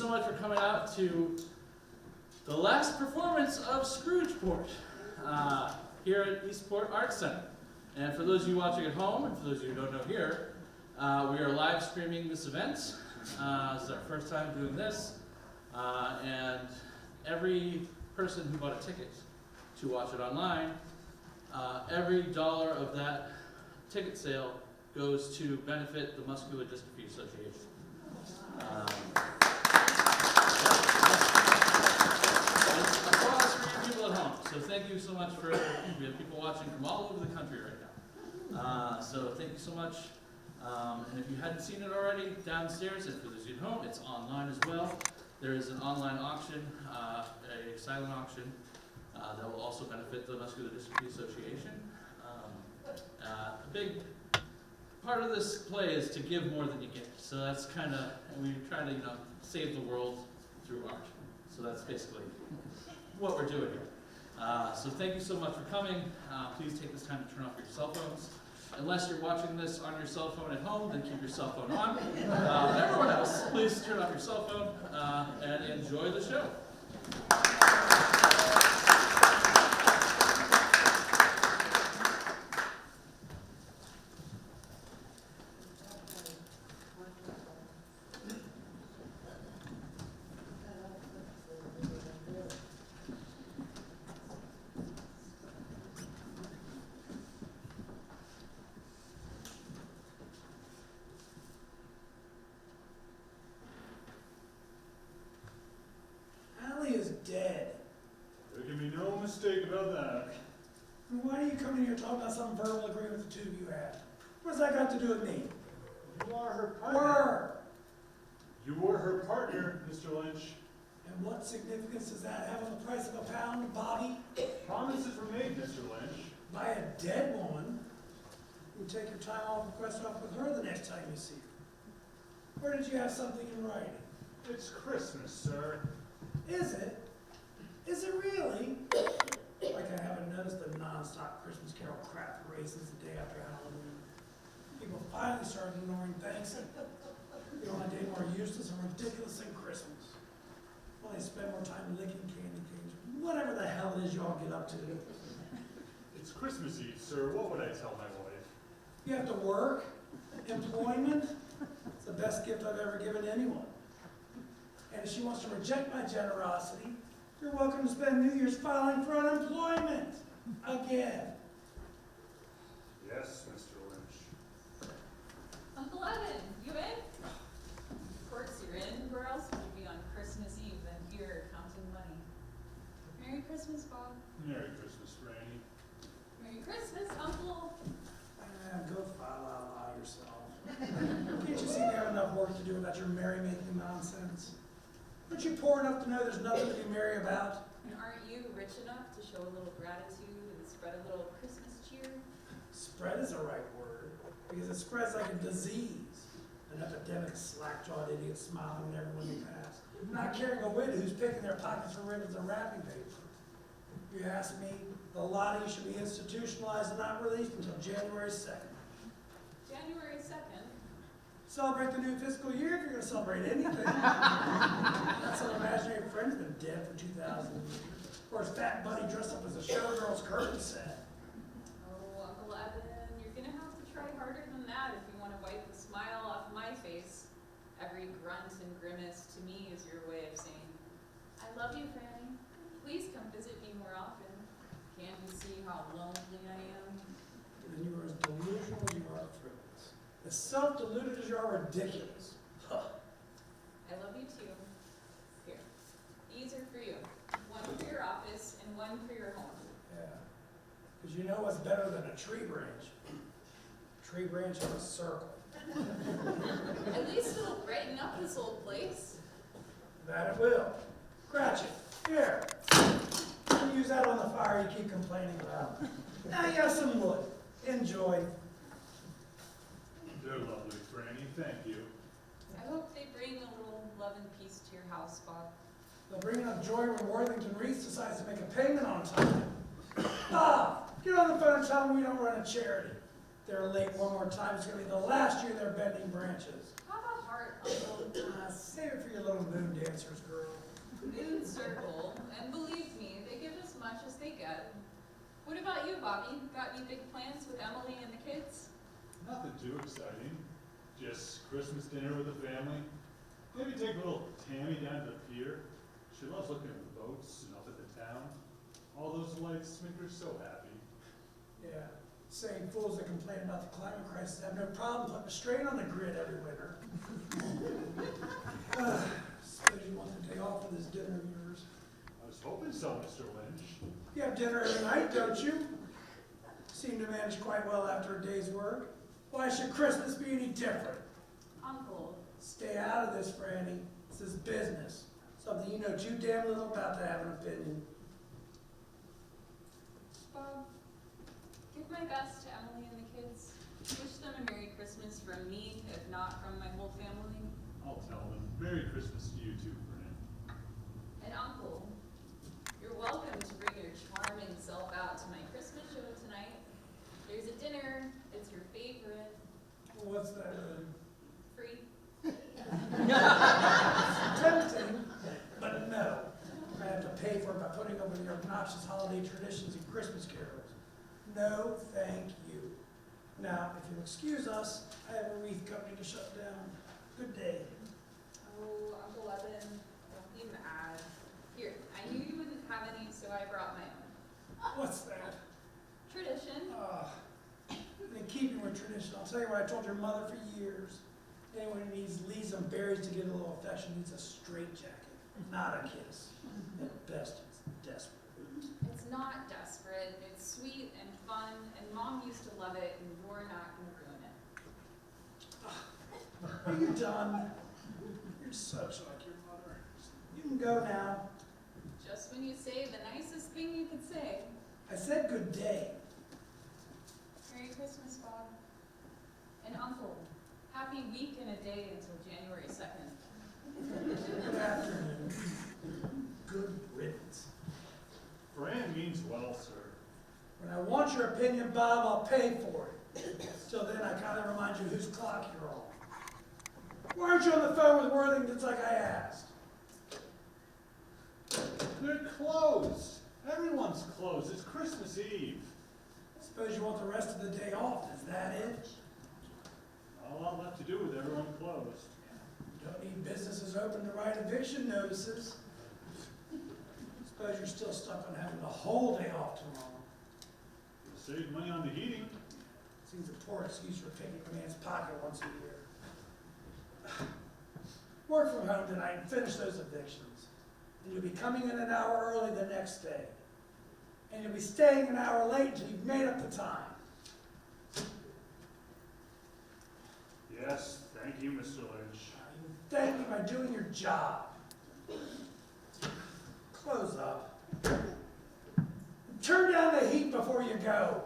so much for coming out to the last performance of Scroogeport here at Eastport Arts Center. And for those of you watching at home, and for those of you who don't know here, we are live streaming this event. This is our first time doing this. And every person who bought a ticket to watch it online, every dollar of that ticket sale goes to benefit the Muscular Dystrophy Association. Applause for you people at home. So thank you so much we have people watching from all over the country right now. So thank you so much. And if you hadn't seen it already, downstairs, and for those of you at home, it's online as well. There is an online auction, a silent auction, that will also benefit the Muscular Dystrophy Association. A big part of this play is to give more than you get. So that's kind of, and we try to, save the world through art. So that's basically what we're doing here. So thank you so much for coming. Please take this time to turn off your cell phones. Unless you're watching this on your cell phone at home, then keep your cell phone on. Everyone else, please turn off your cell phone and enjoy the show. Dead. There can be no mistake about that. And why do you come in here talking about some verbal agreement the two of you had? What's that got to do with me? You are her partner. Were. You were her partner, Mr. Lynch. And what significance does that have on the price of a pound, Bobby? Promises were made, Mr. Lynch. By a dead woman? You take your time off and quest off with her the next time you see her. Or did you have something in writing? It's Christmas, sir. Is it? Is it really? Like I haven't noticed the non-stop Christmas Carol crap races the day after Halloween. People finally started ignoring Thanksgiving. The only day more useless and ridiculous than Christmas. Well, they spend more time licking candy canes. Whatever the hell it is y'all get up to. It's Christmas Eve, sir. What would I tell my wife? You have to work. Employment. It's the best gift I've ever given anyone. And if she wants to reject my generosity, you're welcome to spend New Year's filing for unemployment. Again. Yes, Mr. Lynch. Uncle Evan, you in? Of course you're in. Where else would you be on Christmas Eve than here counting money? Merry Christmas, Bob. Merry Christmas, Franny. Merry Christmas, Uncle. Go file out loud yourself. Can't you see we have enough work to do without your merry-making nonsense? Aren't you poor enough to know there's nothing to be merry about? And aren't you rich enough to show a little gratitude and spread a little Christmas cheer? Spread is the right word, because it spreads like a disease. An epidemic of slack-jawed idiots smiling at everyone they pass, not caring a whit who's picking their pockets for ribbons and wrapping paper. If you ask me, the lot of you should be institutionalized and not released until January 2nd. January 2nd? Celebrate the new fiscal year if you're going to celebrate anything. That's an imaginary friend's been dead for 2,000 years. Or his fat buddy dressed up as a showgirl's curtain set. Oh, Uncle Evan, you're gonna have to try harder than that if you want to wipe the smile off my face. Every grunt and grimace to me is your way of saying, I love you, Franny. Please come visit me more often. Can't you see how lonely I am? And you are as delusional as you are frivolous. As self-deluded as you are ridiculous. Huh. I love you too. Here, these are for you. One for your office and one for your home. Yeah. Because you know what's better than a tree branch? A tree branch in a circle. At least it'll brighten up this old place. That it will. Cratchit, here. You can use that on the fire you keep complaining about. Now you have some wood. Enjoy. They're lovely, Franny. Thank you. I hope they bring a little love and peace to your house, Bob. They'll bring enough joy when Worthington Reese decides to make a payment on time. Bob, get on the phone and tell them we don't run a charity. If they're late one more time, it's going to be the last year they're bending branches. Have a heart, Uncle. Save it for your your little moon dancers, girl. Moon circle, and believe me, they give as much as they get. What about you, Bobby? Got any big plans with Emily and the kids? Nothing too exciting. Just Christmas dinner with the family. Maybe take little Tammy down to the pier. She loves looking at the boats and up at the town. All those lights make her so happy. Yeah, same fools that complain about the climate crisis have no problem putting a strain on the grid every winter. Suppose you want the day off for this dinner of yours. I was hoping so, Mr. Lynch. You have dinner every night, don't you? Seem to manage quite well after a day's work. Why should Christmas be any different? Uncle, Stay out of this, Franny. This is business. Something you know too damn little about to have an opinion. Bob, give my best to Emily and the kids. Wish them a Merry Christmas from me, if not from my whole family. I'll tell them. Merry Christmas to you too, Fran. And Uncle, you're welcome to bring your charming self out to my Christmas show tonight. There's a dinner. It's your favorite. What's that? Free. Tempting, but no. I have to pay for it by putting up with your obnoxious holiday traditions and Christmas carols. No, thank you. Now, if you'll excuse us, I have a wreath company to shut down. Good day. Oh, Uncle Evan, don't be mad. Here, I knew you wouldn't have any, so I brought my own. What's that? Tradition. In keeping with tradition, I'll tell you what I told your mother for years. Anyone who needs leaves and berries to get a little affection needs a straitjacket, not a kiss. At best, it's desperate. It's not desperate. It's sweet and fun, and Mom used to love it, and you're not going to ruin it. Are you done? You're such like your mother. You can go now. Just when you say the nicest thing you could say. I said good day. Merry Christmas, Bob. And Uncle, happy week and a day until January 2nd. Good afternoon. Good riddance. Fran means well, sir. When I want your opinion, Bob, I'll pay for it. Till then, I kind of remind you whose clock you're on. Why aren't you on the phone with Worthington's like I asked? They're closed. Everyone's closed. It's Christmas Eve. Suppose you want the rest of the day off, is that it? Not a lot left to do with everyone closed. You don't need businesses open to write eviction notices. Suppose you're still stuck on having the whole day off tomorrow. You'll save money on the heating. Seems a poor excuse for picking a man's pocket once a year. Work from home tonight and finish those evictions. And you'll be coming in an hour early the next day. And you'll be staying an hour late until you've made up the time. Yes, thank you, Mr. Lynch. You thank me by doing your job. Close up. Turn down the heat before you go.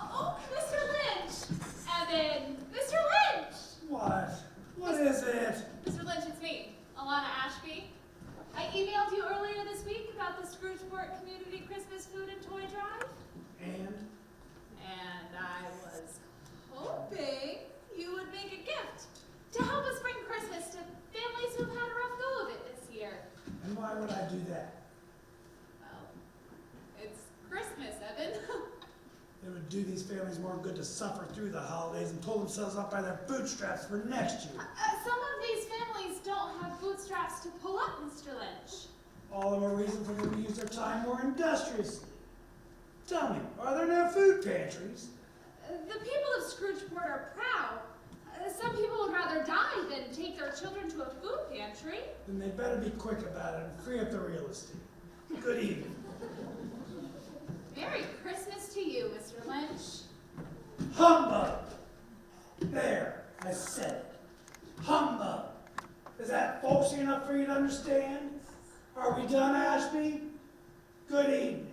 Oh, Mr. Lynch! Evan! Mr. Lynch! What? What is it? Mr. Lynch, it's me, Alana Ashby. I emailed you earlier this week about the Scroogeport Community Christmas Food and Toy Drive. And? And I was hoping you would make a gift to help us bring Christmas to families who've had a rough go of it this year. And why would I do that? Well, it's Christmas, Evan. It would do these families more good to suffer through the holidays and pull themselves up by their bootstraps for next year. Some of these families don't have bootstraps to pull up, Mr. Lynch. All the more reason for them to use their time more industriously. Tell me, are there no food pantries? The people of Scroogeport are proud. Some people would rather die than take their children to a food pantry. Then they better be quick about it and free up the real estate. Good evening. Merry Christmas to you, Mr. Lynch. Humbug! There, I said it. Humbug! Is that folksy enough for you to understand? Are we done, Ashby? Good evening.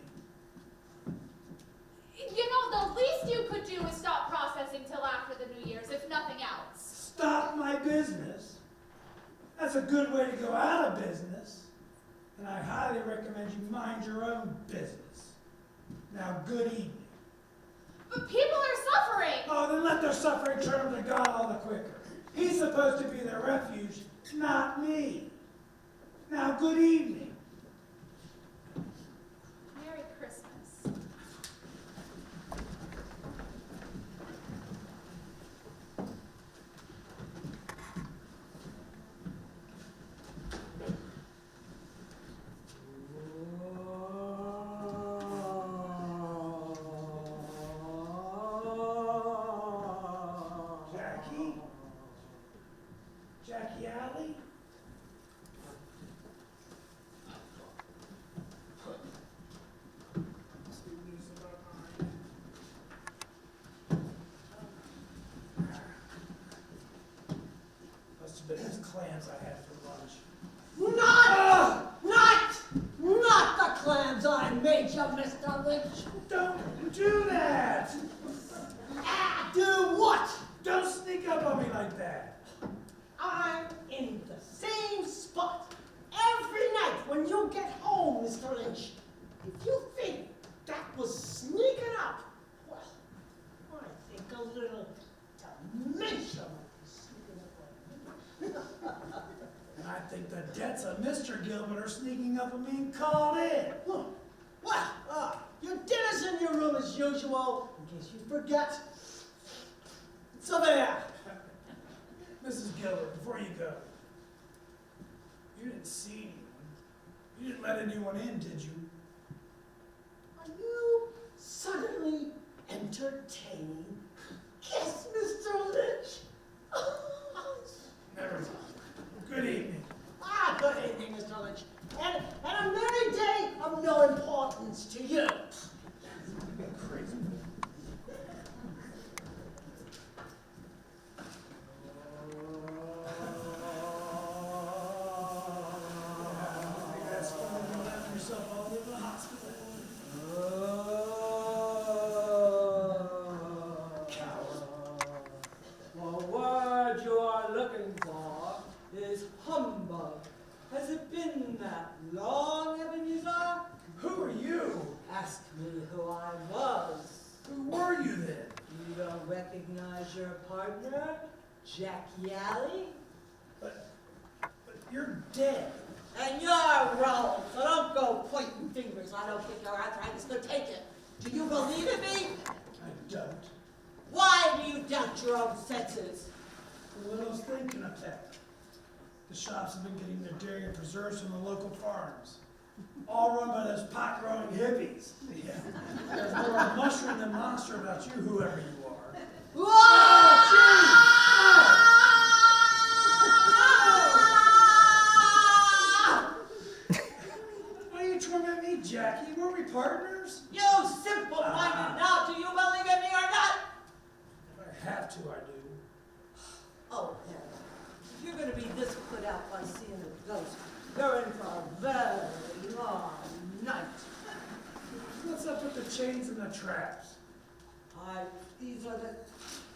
You know, the least you could do is stop processing till after the New Year's, if nothing else. Stop my business? That's a good way to go out of business. And I highly recommend you mind your own business. Now, good evening. But people are suffering. Oh, then let their suffering turn them to God all the quicker. He's supposed to be their refuge, not me. Now, good evening. Merry Christmas. Jackie Alley? Must have been his clams I had for lunch. Not the clams I made you, Mr. Lynch. Don't do that! Do what? Don't sneak up on me like that. I'm in the same spot every night when you get home, Mr. Lynch. If you think that was sneaking up, well, I think a little dementia might be sneaking up on me. And I think the debts of Mr. Gilbert are sneaking up on me and called in. Well, your dinner's in your room as usual, in case you forget. It's over there. Mrs. Gilbert, before you go, you didn't see anyone. You didn't let anyone in, did you? Are you suddenly entertaining? Yes, Mr. Lynch. Never mind. Good evening. Good evening, Mr. Lynch. And a merry day of no importance to you. Crazy. That's fun. You left yourself all over the hospital. Coward. The word you are looking for is humbug. Has it been that long, Ebenezer? Who are you? Ask me who I was. Who were you then? You don't recognize your partner, Jackie Alley? But you're dead. And you're wrong, so don't go pointing fingers. I don't think your arthritis could take it. Do you believe in me? I don't. Why do you doubt your own senses? What else thing can affect? The shops have been getting their dairy and preserves from the local farms. All run by those pot-growing hippies. Yeah. There's more of a mushroom than monster about you, whoever you are. Why do you torment me, Jackie? Were we partners? You simple-minded now, do you believe in me or not? If I have to, I do. Oh, yeah. If you're going to be this put out by seeing a ghost, you're in for a very long night. What's up with the chains and the traps? These are the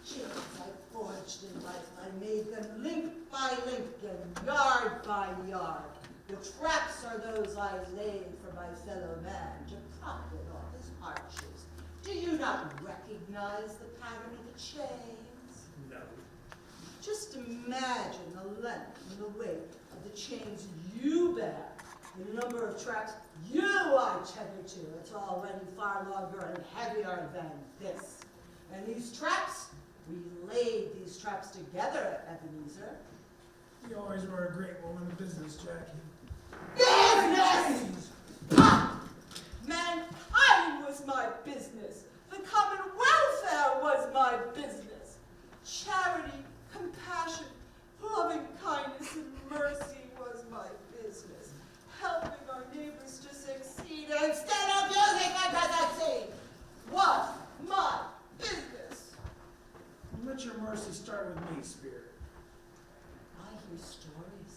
chains I forged in life. I made them link by link and yard by yard. The traps are those I laid for my fellow man to profit on his hardships. Do you not recognize the pattern of the chains? No. Just imagine the length and the weight of the chains you bear, the number of traps you are tethered to. It's already far longer and heavier than this. And these traps, we laid these traps together, Ebenezer. You always were a great woman of business, Jackie. Business! Ha! Man, I was my business. The common welfare was my business. Charity, compassion, loving kindness, and mercy was my business. Helping our neighbors to succeed instead of using them to succeed was my business. Let your mercy start with me, Spirit. I hear stories.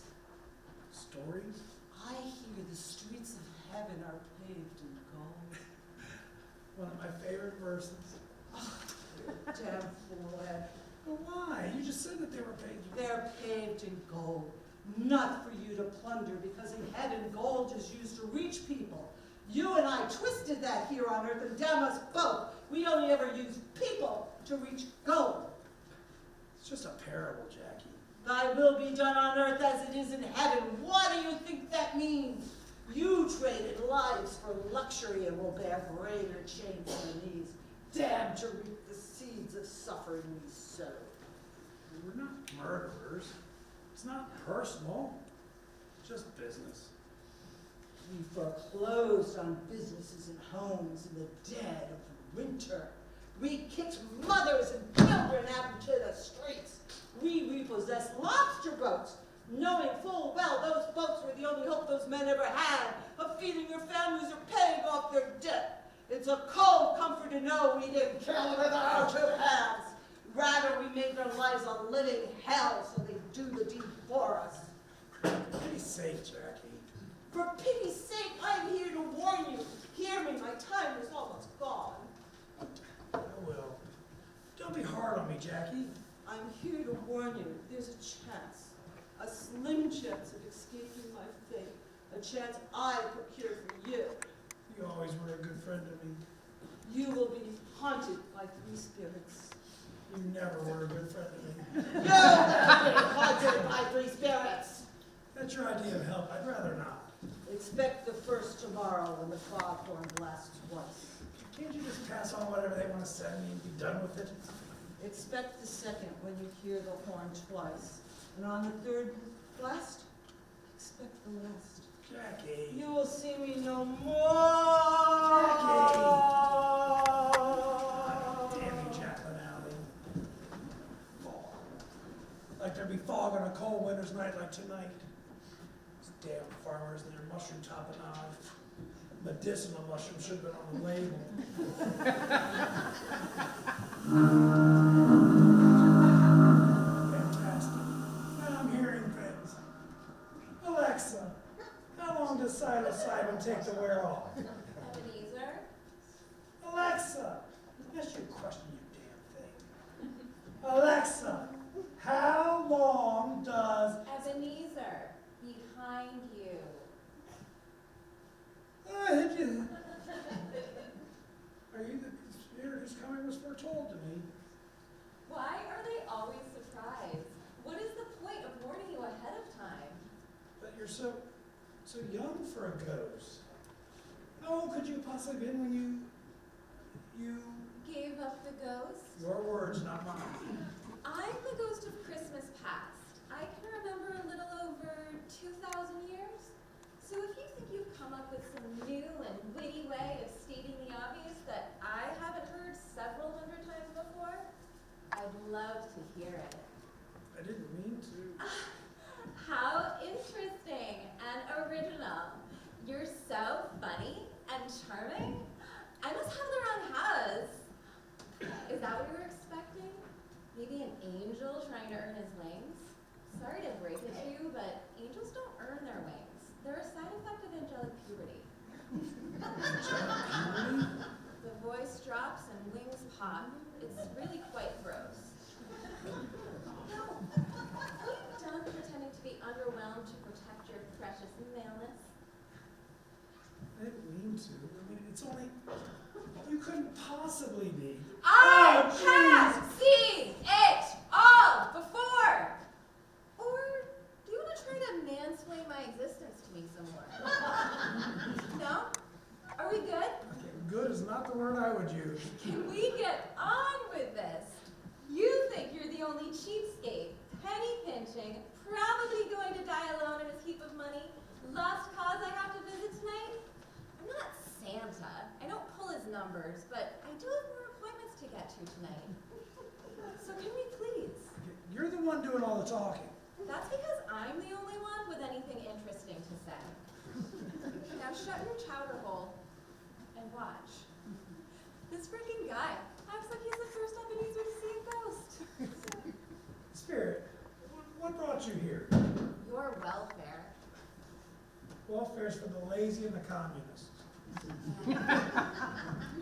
paved in gold. One of my favorite verses. Damn fool, Ed. But why? You just said that they were paid. They're paved in gold, not for you to plunder, because in heaven gold is used to reach people. You and I twisted that here on earth, and damn us both. We only ever use people to reach gold. It's just a parable, Jackie. Thy will be done on earth as it is in heaven. What do you think that means? You traded lives for luxury and will bear greater chains than these. Damn to reap the seeds of suffering we sow. We're not murderers. It's not personal. It's just business. We foreclosed on businesses and homes in the dead of winter. We kicked mothers and children out into the streets. We repossessed lobster boats, knowing full well those boats were the only hope those men ever had of feeding their families or paying off their debt. It's a cold comfort to know we didn't kill them with our two hands. Rather, we made their lives a living hell so they do the deed for us. For pity's sake, Jackie. For pity's sake, I'm here to warn you. Hear me, my time is almost gone. I will. Don't be hard on me, Jackie. I'm here to warn you. There's a chance, a slim chance of escaping my fate, a chance I procured for you. You always were a good friend to me. You will be haunted by three spirits. You never were a good friend to me. You will be haunted by three spirits. That's your idea of help. I'd rather not. Expect the first tomorrow when the foghorn blasts twice. Can't you just pass on whatever they want to send me and be done with it? Expect the second when you hear the horn twice. And on the third blast, expect the last. Jackie. You will see me no more. Damn you, Jacqueline Alley. Fog. Like there'd be fog on a cold winter's night like tonight. These damn farmers and their mushroom tapenade. Medicinal mushroom should have been on the label. Fantastic. Now I'm hearing things. Alexa, how long does psilocybin take to wear off? Ebenezer? Alexa, that's your question, you damn thing. Alexa, how long does... Ebenezer, behind you. Hit you. Are you the spirit whose coming was foretold to me? Why are they always surprised? What is the point of warning you ahead of time? But you're so young for a ghost. How old could you have possibly been when you... Gave up the ghost? Your words, not mine. I'm the ghost of Christmas past. I can remember a little over 2,000 years. So if you think you've come up with some new and witty way of stating the obvious that I haven't heard several hundred times before, I'd love to hear it. I didn't mean to. How interesting and original. You're so funny and charming. I must have the wrong house. Is that what you were expecting? Maybe an angel trying to earn his wings? Sorry to break it to you, but angels don't earn their wings. They're a side effect of angelic puberty. The voice drops and wings pop. It's really quite gross. Now, are you done pretending to be underwhelmed to protect your precious maleness? I didn't mean to. I mean, it's only... You couldn't possibly be. I Oh, have seen it all before! Or do you want to try to mansplain my existence to me some more? No? Are we good? Okay, good is not the word I would use. Can we get on with this? You think you're the only cheapskate, penny pinching, probably going to die alone in his heap of money, lost cause I have to visit tonight? I'm not Santa. I don't pull his numbers, but I do have more appointments to get to tonight. So can we please? You're the one doing all the talking. That's because I'm the only one with anything interesting to say. Now shut your chowder hole and watch. This freaking guy acts like he's the first Ebenezer to see a ghost. Spirit, what brought you here? Your welfare. Welfare's for the lazy and the communists. You're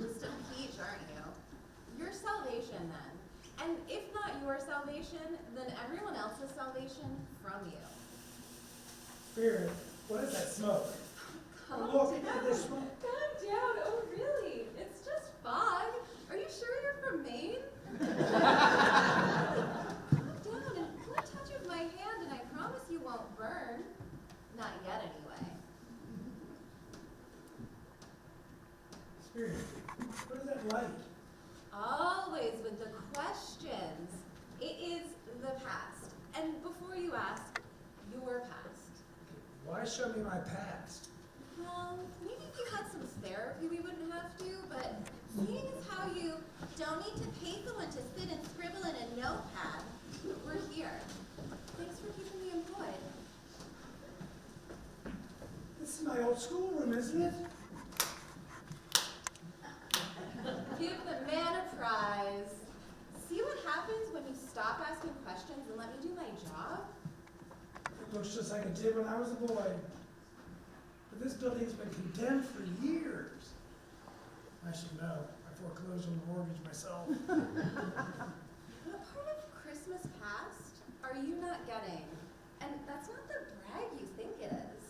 just a peach, aren't you? Your salvation, then. And if not your salvation, then everyone else's salvation from you. Spirit, what is that smoke? Calm Look down. at this smoke. Calm down. Oh, really? It's just fog. Are you sure you're from Maine? Calm down and one touch of my hand, and I promise you won't burn. Not yet, anyway. Spirit, what is that light? Always with the questions. It is the past. And before you ask, your past. Why show me my past? Well, maybe if you had some therapy we wouldn't have to, but seeing as how you don't need to pay someone to sit and scribble in a notepad, we're here. Thanks for keeping me employed. This is my old schoolroom, isn't it? Give the man a prize. See what happens when you stop asking questions and let me do my job? It looks just like it did when I was a boy. But this building's been condemned for years. I should know. I foreclosed on the mortgage myself. What part of Christmas past are you not getting? And that's not the brag you think it is.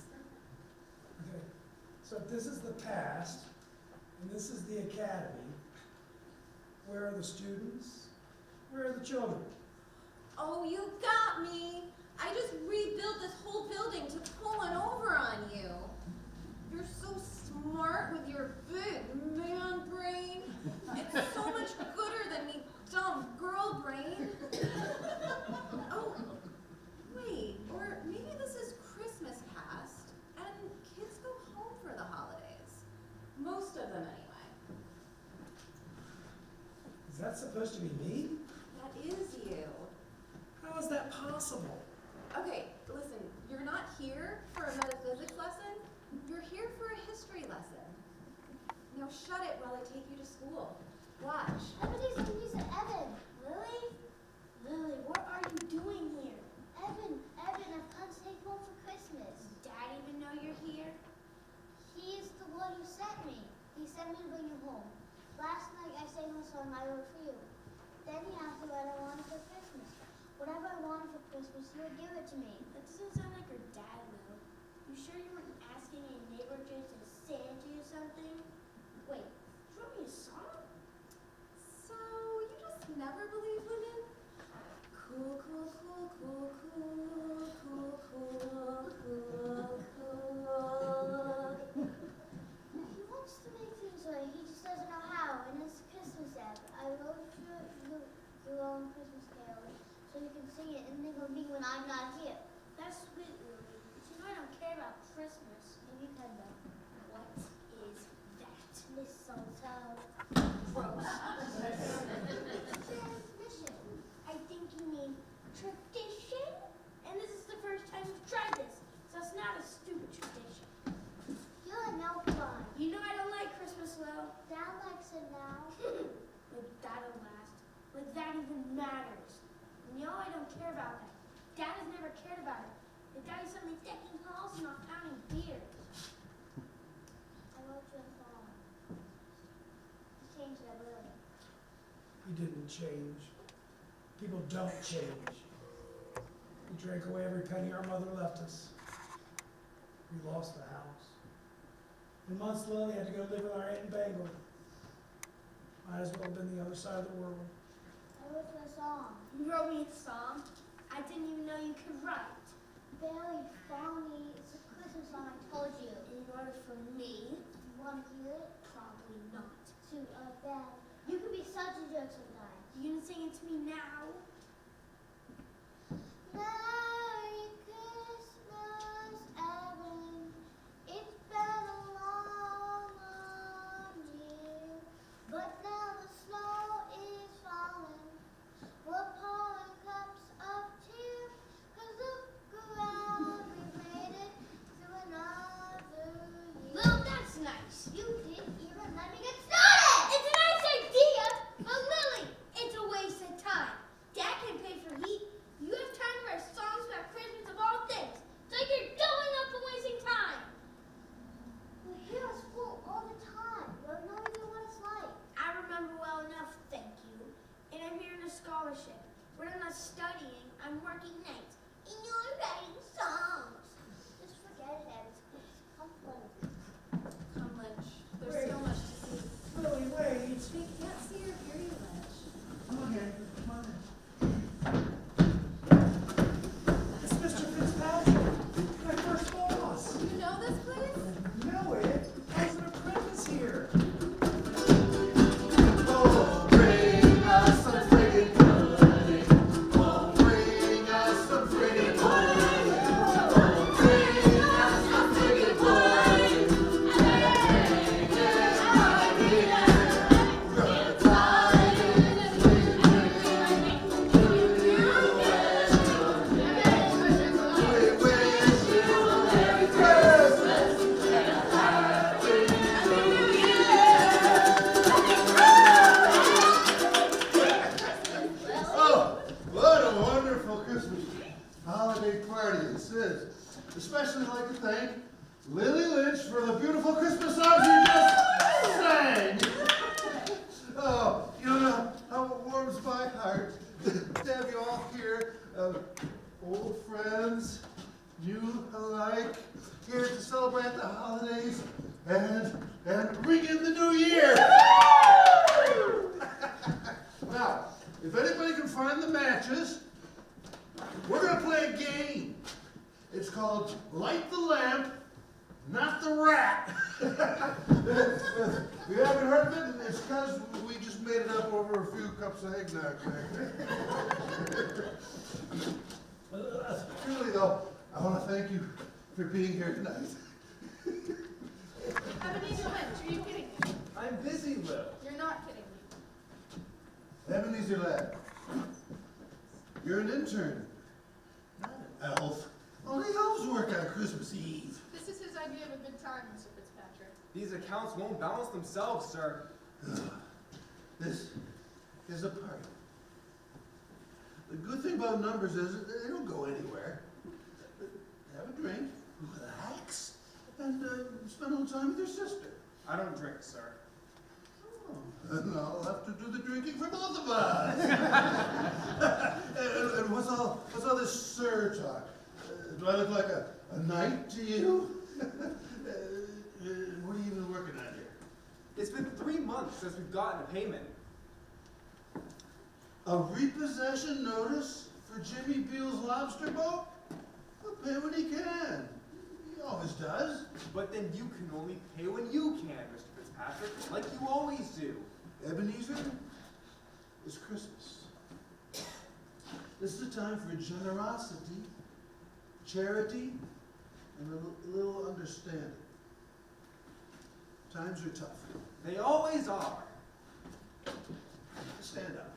Okay, so if this is the past, and this is the academy, where are the students? Where are the children? Oh, you got me. I just rebuilt this whole building to pull one over on you. You're so smart with your big man brain. It's so much gooder than me dumb girl brain. Oh, wait, or maybe this is Christmas past, and kids go home for the holidays. Most of them, anyway. Is that supposed to be me? That is you. How is that possible? Okay, listen, you're not here for a metaphysics lesson. You're here for a history lesson. Now shut it while I take you to school. Watch. Ebenezer, Evan. Lily? Lily, what are you doing here? Evan, I've come to take home for Christmas. Dad even know you're here? He's the one who sent me. He sent me to bring you home. Last night I sang a song I wrote for you. Then he asked me what I wanted for Christmas. Whatever I wanted for Christmas, he would give it to me. That doesn't sound like your dad, though. You sure you weren't asking a neighbor to Santa or something? Wait, you wrote me a song? So, you just never believe women? Cool, cool, cool, cool, cool, cool, cool, cool, cool. He wants to make things right, he just doesn't know how. And it's Christmas Eve. I wrote your own Christmas carol so you can sing it and think of me when I'm not here. That's sweet, Lily. But you know I don't care about Christmas. Maybe you can though. What is that? Mistletoe. Gross. Transmission. I think you mean tradition. And this is the first time we've tried this, so it's not a stupid tradition. You're no fun. You know I don't like Christmas, Lil. Dad likes it now. Like that'll last. Like that even matters. And you know I don't care about that. Dad has never cared about it. The daddy sent me decking halls and not pounding beers. I wrote you a song. You changed it a little. He didn't change. People don't change. We drank away every penny our mother left us. We lost the house. In months, Lily had to go live with our aunt in Bangor. Might as well have been the other side of the world. I wrote you a song. You wrote me a song? I didn't even know you could write. Very funny. It's a Christmas song, I told you. And you wrote it for me? You want to hear it? Probably not. Too bad. You could be such a jerk sometimes. You can sing it to me now. Merry Christmas, Evan. It's been a long, long year, but now the snow is falling. We're pouring cups of cheer, 'cause look around, we've made it through another year. Well, that's nice. You didn't even let me get started. It's a nice idea, but Lily, it's a waste of time. Dad can pay for heat. You have time to write a song holiday party this is. Especially like to thank Lily Lynch for the beautiful Christmas songs you just sang. Oh, you know how it warms my heart to have you all here, old friends, new alike, here to celebrate the holidays and ring in the new year. Now, if anybody can find the matches, we're gonna play a game. It's called Light the Lamp, Not the Rat. You haven't heard of it? It's because we just made it up over a few cups of eggnog there. Truly though, I want to thank you for being here tonight. Ebenezer Lynch, are you kidding me? I'm busy, Lil. You're not kidding me. Ebenezer lad, you're an intern, not an elf. Only elves work on Christmas Eve. This is his idea of a good time, Mr. Fitzpatrick. These accounts won't balance themselves, sir. This is a party. The good thing about numbers is they don't go anywhere. Have a drink, relax, and spend a little time with your sister. I don't drink, sir. Oh, and I'll have to do the drinking for both of us. and what's all this sir talk? Do I look like a knight to you? What are you even working on here? It's been 3 months since we've gotten a payment. A repossession notice for Jimmy Beale's lobster boat? He'll pay when he can. He always does. But then you can only pay when you can, Mr. Fitzpatrick, like you always do. Ebenezer, it's Christmas. This is a time for generosity, charity, and a little understanding. Times are tough. They always are. Stand up.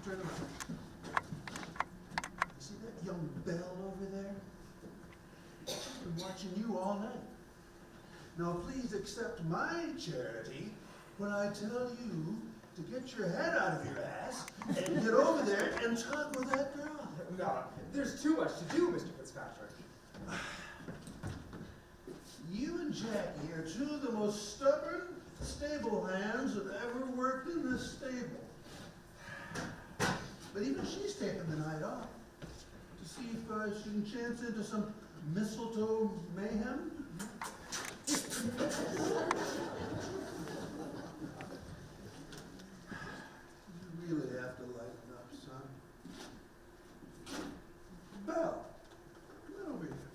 Turn around. See that young belle over there? She's been watching you all night. Now please accept my charity when I tell you to get your head out of your ass and get over there and talk with that girl. No, there's too much to do, Mr. Fitzpatrick. You and Jackie are two of the most stubborn stable hands that ever worked in this stable. But even she's taking the night off to see if she can chance into some mistletoe mayhem. You really have to lighten up, son. Belle, come over here.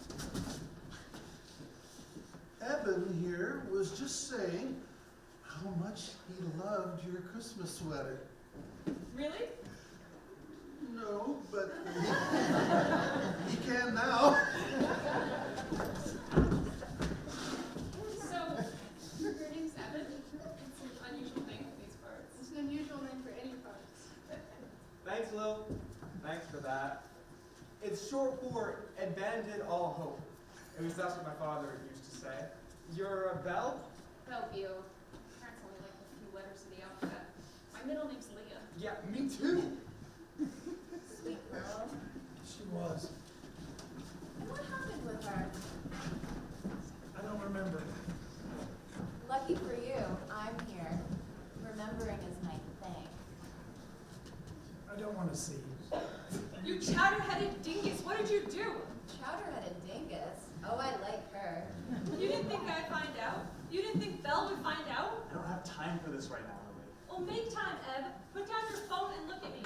Eben here was just saying how much he loved your Christmas sweater. Really? No, but he can now. So, your name's Evan? It's an unusual name for these parts. It's an unusual name for any parts. Thanks, Lil. Thanks for that. It's short for abandoned all hope. At least that's what my father used to say. You're a Belle? Bellevue. Parents only like a few letters of the alphabet. My middle name's Leah. Yeah, me too. Sweet girl. She was. And what happened with her? I don't remember. Lucky for you, I'm here. Remembering is my thing. I don't want to see you. You chowder-headed dingus, what did you do? Chowder-headed dingus. Oh, I like her. You didn't think I'd find out? You didn't think Belle would find out? I don't have time for this right now, Lily. Well, make time, Eb. Put down your phone and look at me.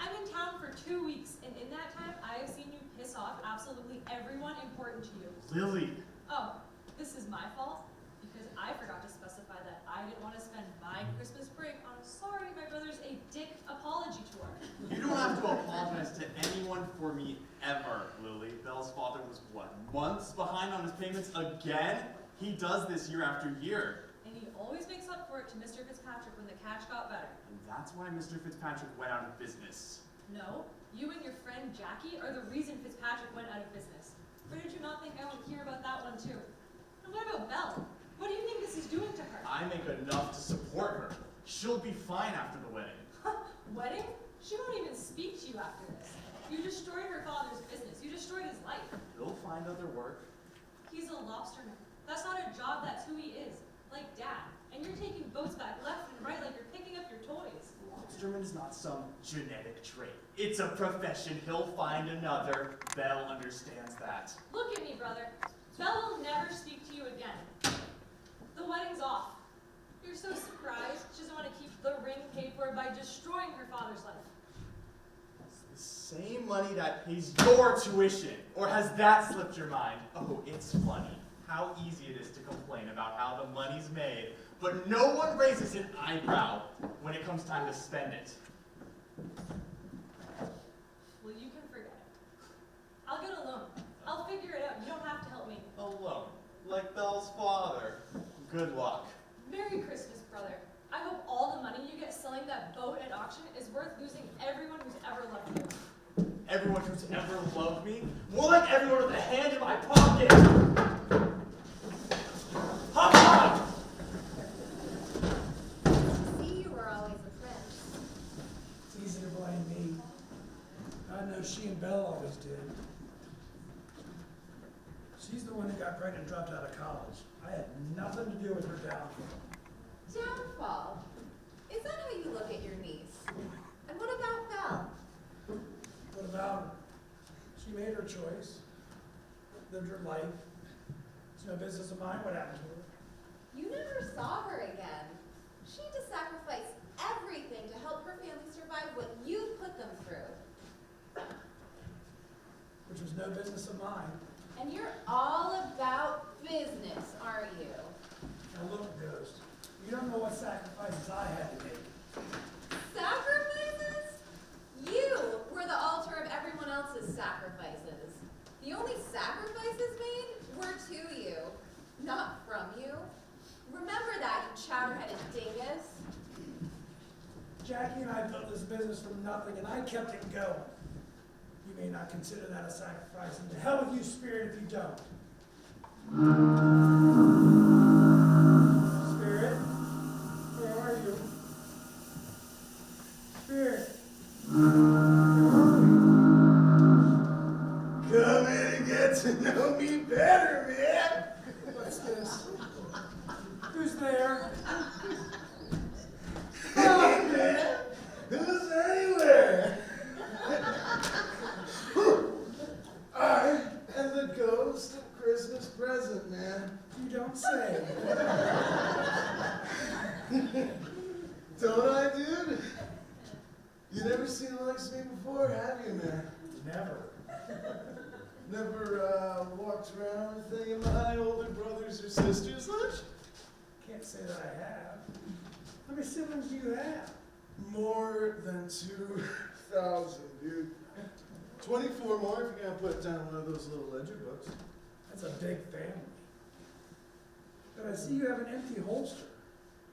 I'm in town for 2 weeks, and in that time, I have seen you piss off absolutely everyone important to you. Lily! Oh, this is my fault? Because I forgot to specify that I didn't want to spend my Christmas break on sorry my brother's a dick apology tour. You don't have to apologize to anyone for me ever, Lily. Belle's father was, what, months behind on his payments again? He does this year after year. And he always makes up for it to Mr. Fitzpatrick when the cash got better. And that's why Mr. Fitzpatrick went out of business. No, you and your friend Jackie are the reason Fitzpatrick went out of business. Or did you not think I would hear about that one too? And what about Belle? What do you think this is doing to her? I make enough to support her. She'll be fine after the wedding. Wedding? She won't even speak to you after this. You destroyed her father's business. You destroyed his life. He'll find other work. He's a lobsterman. That's not a job, that's who he is. Like Dad. And you're taking boats back left and right like you're picking up your toys. Lobsterman is not some genetic trait. It's a profession. He'll find another. Belle understands that. Look at me, brother. Belle will never speak to you again. The wedding's off. You're so surprised. She doesn't want to keep the ring paid for by destroying her father's life. It's the same money that pays your tuition. Or has that slipped your mind? Oh, it's funny how easy it is to complain about how the money's made, but no one raises an eyebrow when it comes time to spend it. Well, you can forget it. I'll get a loan. I'll figure it out. You don't have to help me. Alone, like Belle's father. Good luck. Merry Christmas, brother. I hope all the money you get selling that boat at auction is worth losing everyone who's ever loved you. Everyone who's ever loved me? More like everyone with a hand in my pocket! Hop on! See, you were always a prince. It's easy to blame me. I know she and Belle always did. She's the one who got pregnant and dropped out of college. I had nothing to do with her downfall. Downfall? Is that how you look at your niece? And what about Belle? What about her? She made her choice, lived her life. It's no business of mine what happened to her. You never saw her again. She had to sacrifice everything to help her family survive what you put them through. Which was no business of mine. And you're all about business, aren't you? Now look, Ghost, you don't know what sacrifices I had to make. Sacrifices? You were the altar of everyone else's sacrifices. The only sacrifices made were to you, not from you. Remember that, you chowder-headed dingus. Jackie and I built this business from nothing, and I kept it going. You may not consider that a sacrifice, and to hell with you, Spirit, if you don't. Spirit, where are you? Spirit. Come in and get to know me better, man. What's this? Who's there? Hey, man. Who's anywhere? I am the ghost of Christmas present, man. You don't say. Don't I, dude? You never seen the likes of me before, have you, man? Never. Never walked around with any of my older brothers or sisters much? Can't say that I have. How many siblings do you have? More than 2,000, dude. 24 more if you're gonna put down one of those little ledger books. That's a big family. But I see you have an empty holster.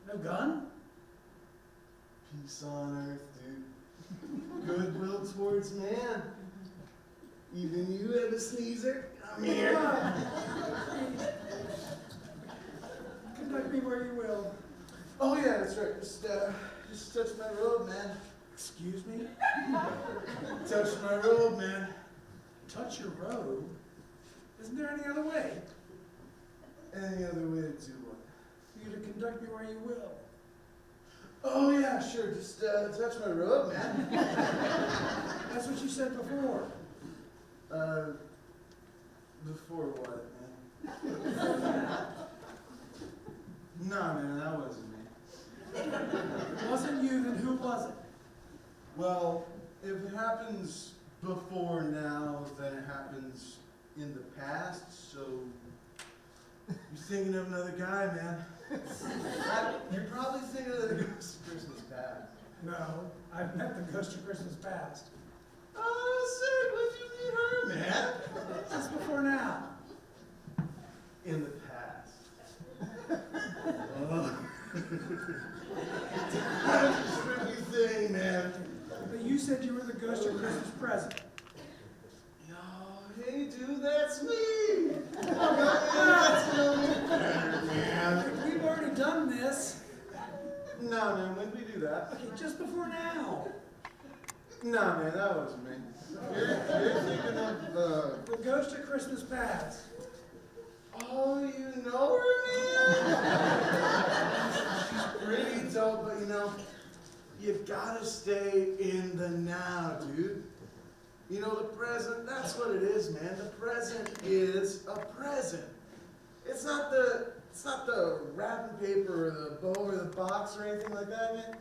No gun? Peace on earth, dude. Goodwill towards man. Even you have a sneezer? I'm here. Conduct me where you will. Oh yeah, that's right. Just touch my robe, man. Excuse me? Touch my robe, man. Touch your robe? Isn't there any other way? Any other way to do what? For you to conduct me where you will. Oh yeah, sure. Just touch my robe, man. That's what you said before. Before what, man? Nah, man, that wasn't me. If it wasn't you, then who was it? Well, if it happens before now, then it happens in the past, so you're thinking of another guy, man. You're probably thinking of the Ghost of Christmas Past. No, I've met the Ghost of Christmas Past. Oh, sir, when'd you meet her, man? Just before now. In the past. Oh. That's a tricky thing, man. But you said you were the Ghost of Christmas Present. Oh, hey, dude, that's me. That's man. We've already done this. No, when'd we do that? Okay, just before now. Nah, man, that wasn't me. You're thinking of The Ghost of Christmas Past. Oh, you know her, man? She's pretty dope, but you know, you've gotta stay in the now, dude. You know, the present, that's what it is, man. The present is a present. It's not the wrapping paper or the bow or the box or anything like that, man.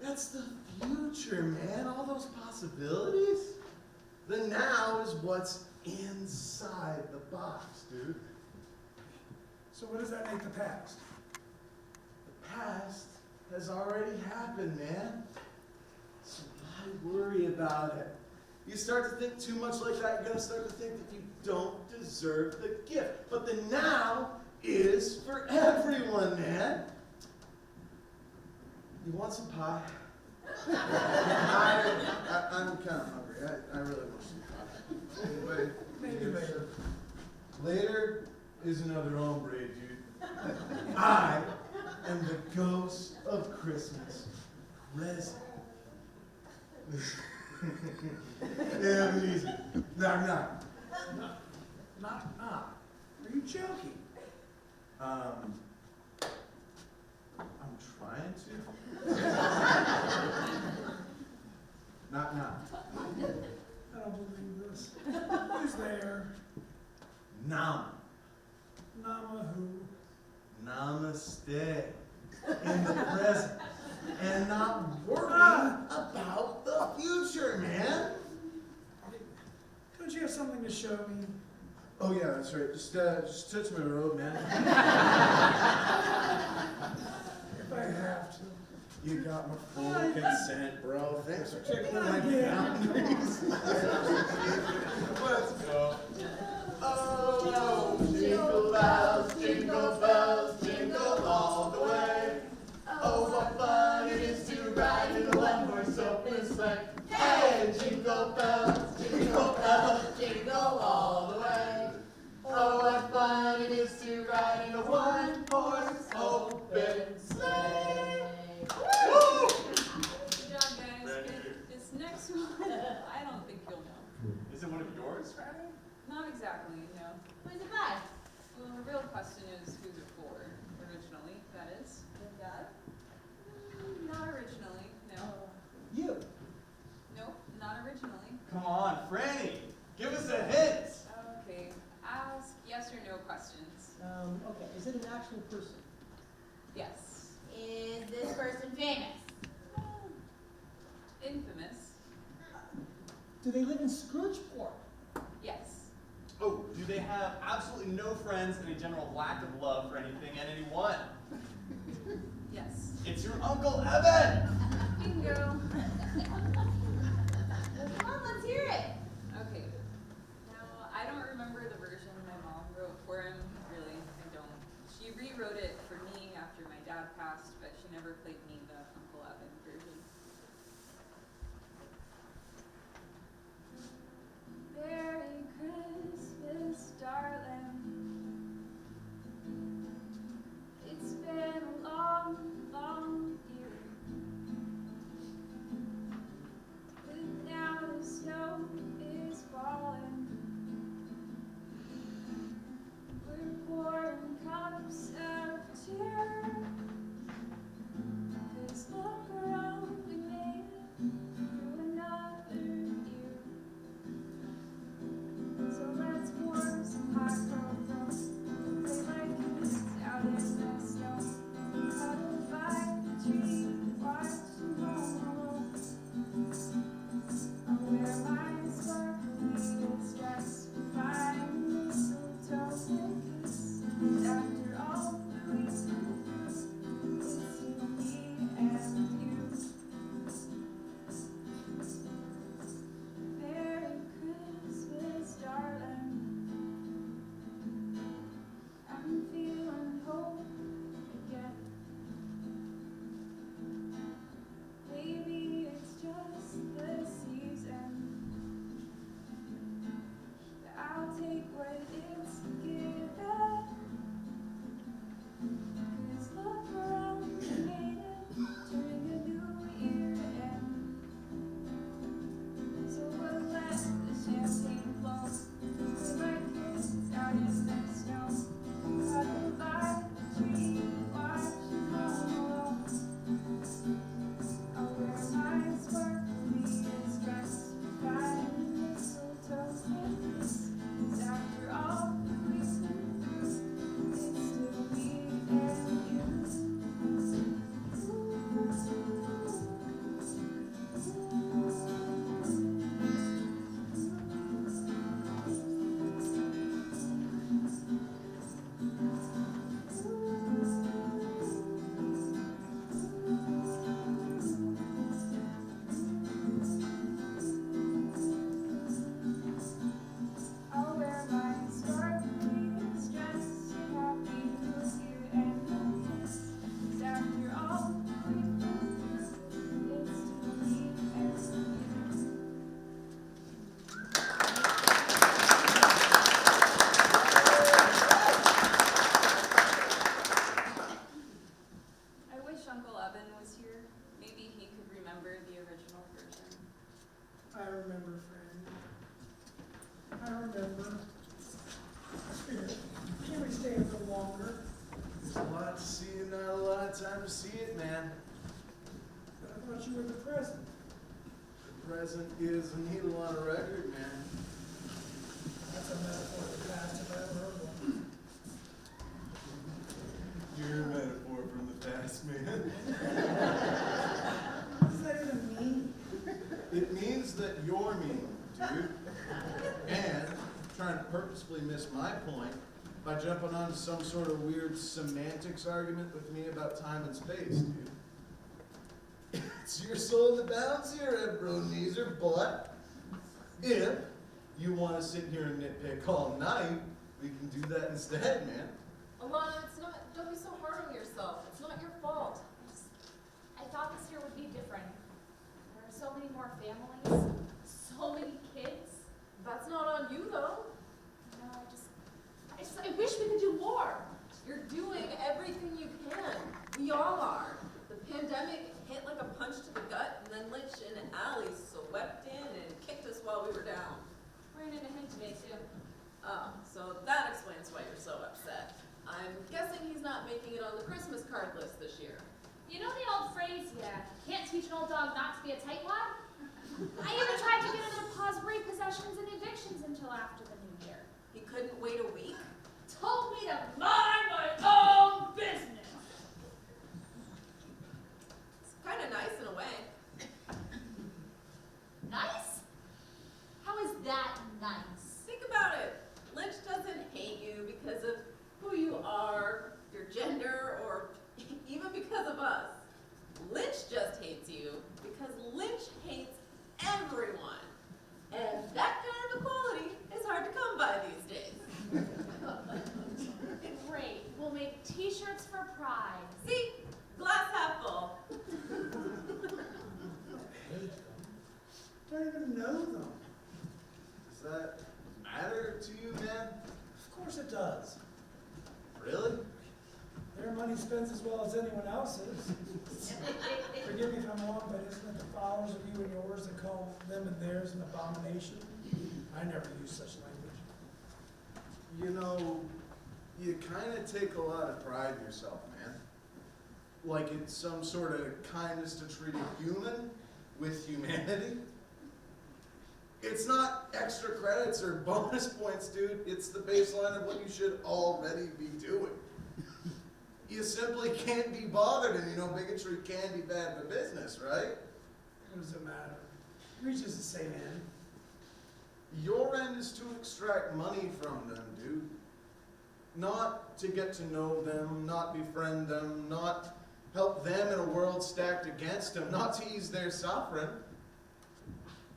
That's the future, man. All those possibilities. The now is what's inside the box, dude. So what does that make the past? The past has already happened, man. So why worry about it? You start to think too much like that, you're gonna start to think that you don't deserve the gift. But the now is for everyone, man. You want some pie? I'm kind of hungry. I really want some pie. Anyway, Maybe later. Later is another ombre, dude. I am the ghost of Christmas present. Yeah, Ebenezer. Knock, knock. Knock, knock. Are you joking? I'm trying to. Knock, knock. I don't believe this. Who's there? Nama. Nama who? Namaste. In the present. And not worrying about the future, man. Don't you have something to show me? Oh yeah, that's right. Just touch my robe, man. If I have to. You got my full consent, bro. Thanks for checking my Yeah. boundaries. Let's go. Oh, jingle bells, jingle all the way. Oh, what fun it is to ride in a one-horse open sleigh. Hey, jingle bells, jingle all the way. Oh, what fun it is to ride in a one-horse open sleigh. Woo! Good job, guys. This next one, I don't think you'll know. Is it one of yours, Friday? Not exactly, no. Who's it by? Well, the real question is who's it for, originally, that is. The dad? Not originally, no. You. Nope, not originally. Come on, Franny, give us a hint. Okay, ask yes or no questions. Okay, is it an actual person? Yes. Is this person famous? Infamous? Do they live in Scroogeport? Yes. Oh, do they have absolutely no friends and a general lack of love for anything and anyone? Yes. It's your Uncle Evan! Bingo. Come on, let's hear it. Okay. Now, I don't remember the version my mom wrote for him. Really, I don't. She rewrote it for me after my dad passed, but she never played me the Uncle Evan version. Merry Christmas, darling. It's been a long, long year. present is a needle on a record, man. That's a metaphor of the past if I ever heard one. You're a metaphor from the past, man. What does that even mean? It means that you're mean, dude. And trying to purposefully miss my point by jumping onto some sort of weird semantics argument with me about time and space, dude. It's your soul that bounds here, Ebenezer, but if you want to sit here and nitpick all night, we can do that instead, man. Alana, it's not, don't be so hard on yourself. It's not your fault. I thought this year would be different. There are so many more families, so many kids. That's not on you though. No, I wish we could do more. You're doing everything you can. We all are. The pandemic hit like a punch to the gut, and then Lynch and Allie swept in and kicked us while we were down. Ran into him today too. Oh, so that explains why you're so upset. I'm guessing he's not making it on the Christmas card list this year. You know the old phrase, can't teach an old dog not to be a tightwad? I even tried to get him to pause repossessions and evictions until after the new year. He couldn't wait a week? Told me to mind my own business. It's kind of nice in a way. Nice? How is that nice? Think about it. Lynch doesn't hate you because of who you are, your gender, or even because of us. Lynch just hates you because Lynch hates everyone. And that kind of equality is hard to come by these days. Great. We'll make t-shirts for Pride. See? Glass half full. Hate them. Don't even know them. Does that matter to you, man? Of course it does. Really? Their money spends as well as anyone else's. Forgive me if I'm wrong, but isn't it the followers of you and yours that call them and theirs an abomination? I never use such language. You know, you kind of take a lot of pride in yourself, man. Like it's some sort of kindness to treat a human with humanity. It's not extra credits or bonus points, dude. It's the baseline of what you should already be doing. You simply can't be bothered, and you know bigotry can be bad for business, right? What does it matter? Reaches the same end. Your end is to extract money from them, dude. Not to get to know them, not befriend them, not help them in a world stacked against them, not to ease their suffering.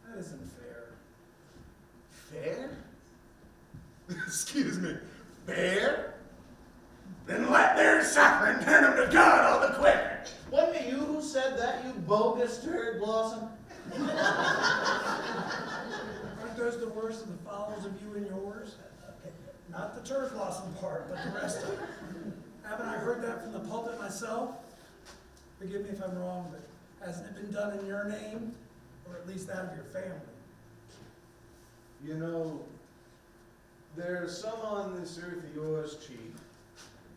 That isn't fair. Fair? Excuse me. Fair? Then let their suffering turn them to God all the quicker. Wasn't it you who said that, you bogus turd blossom? Aren't those the worst of the followers of you and yours? Not the turd blossom part, but the rest of it. Haven't I heard that from the pulpit myself? Forgive me if I'm wrong, but hasn't it been done in your name? Or at least that of your family? You know, there's some on this earth of yours, Chief,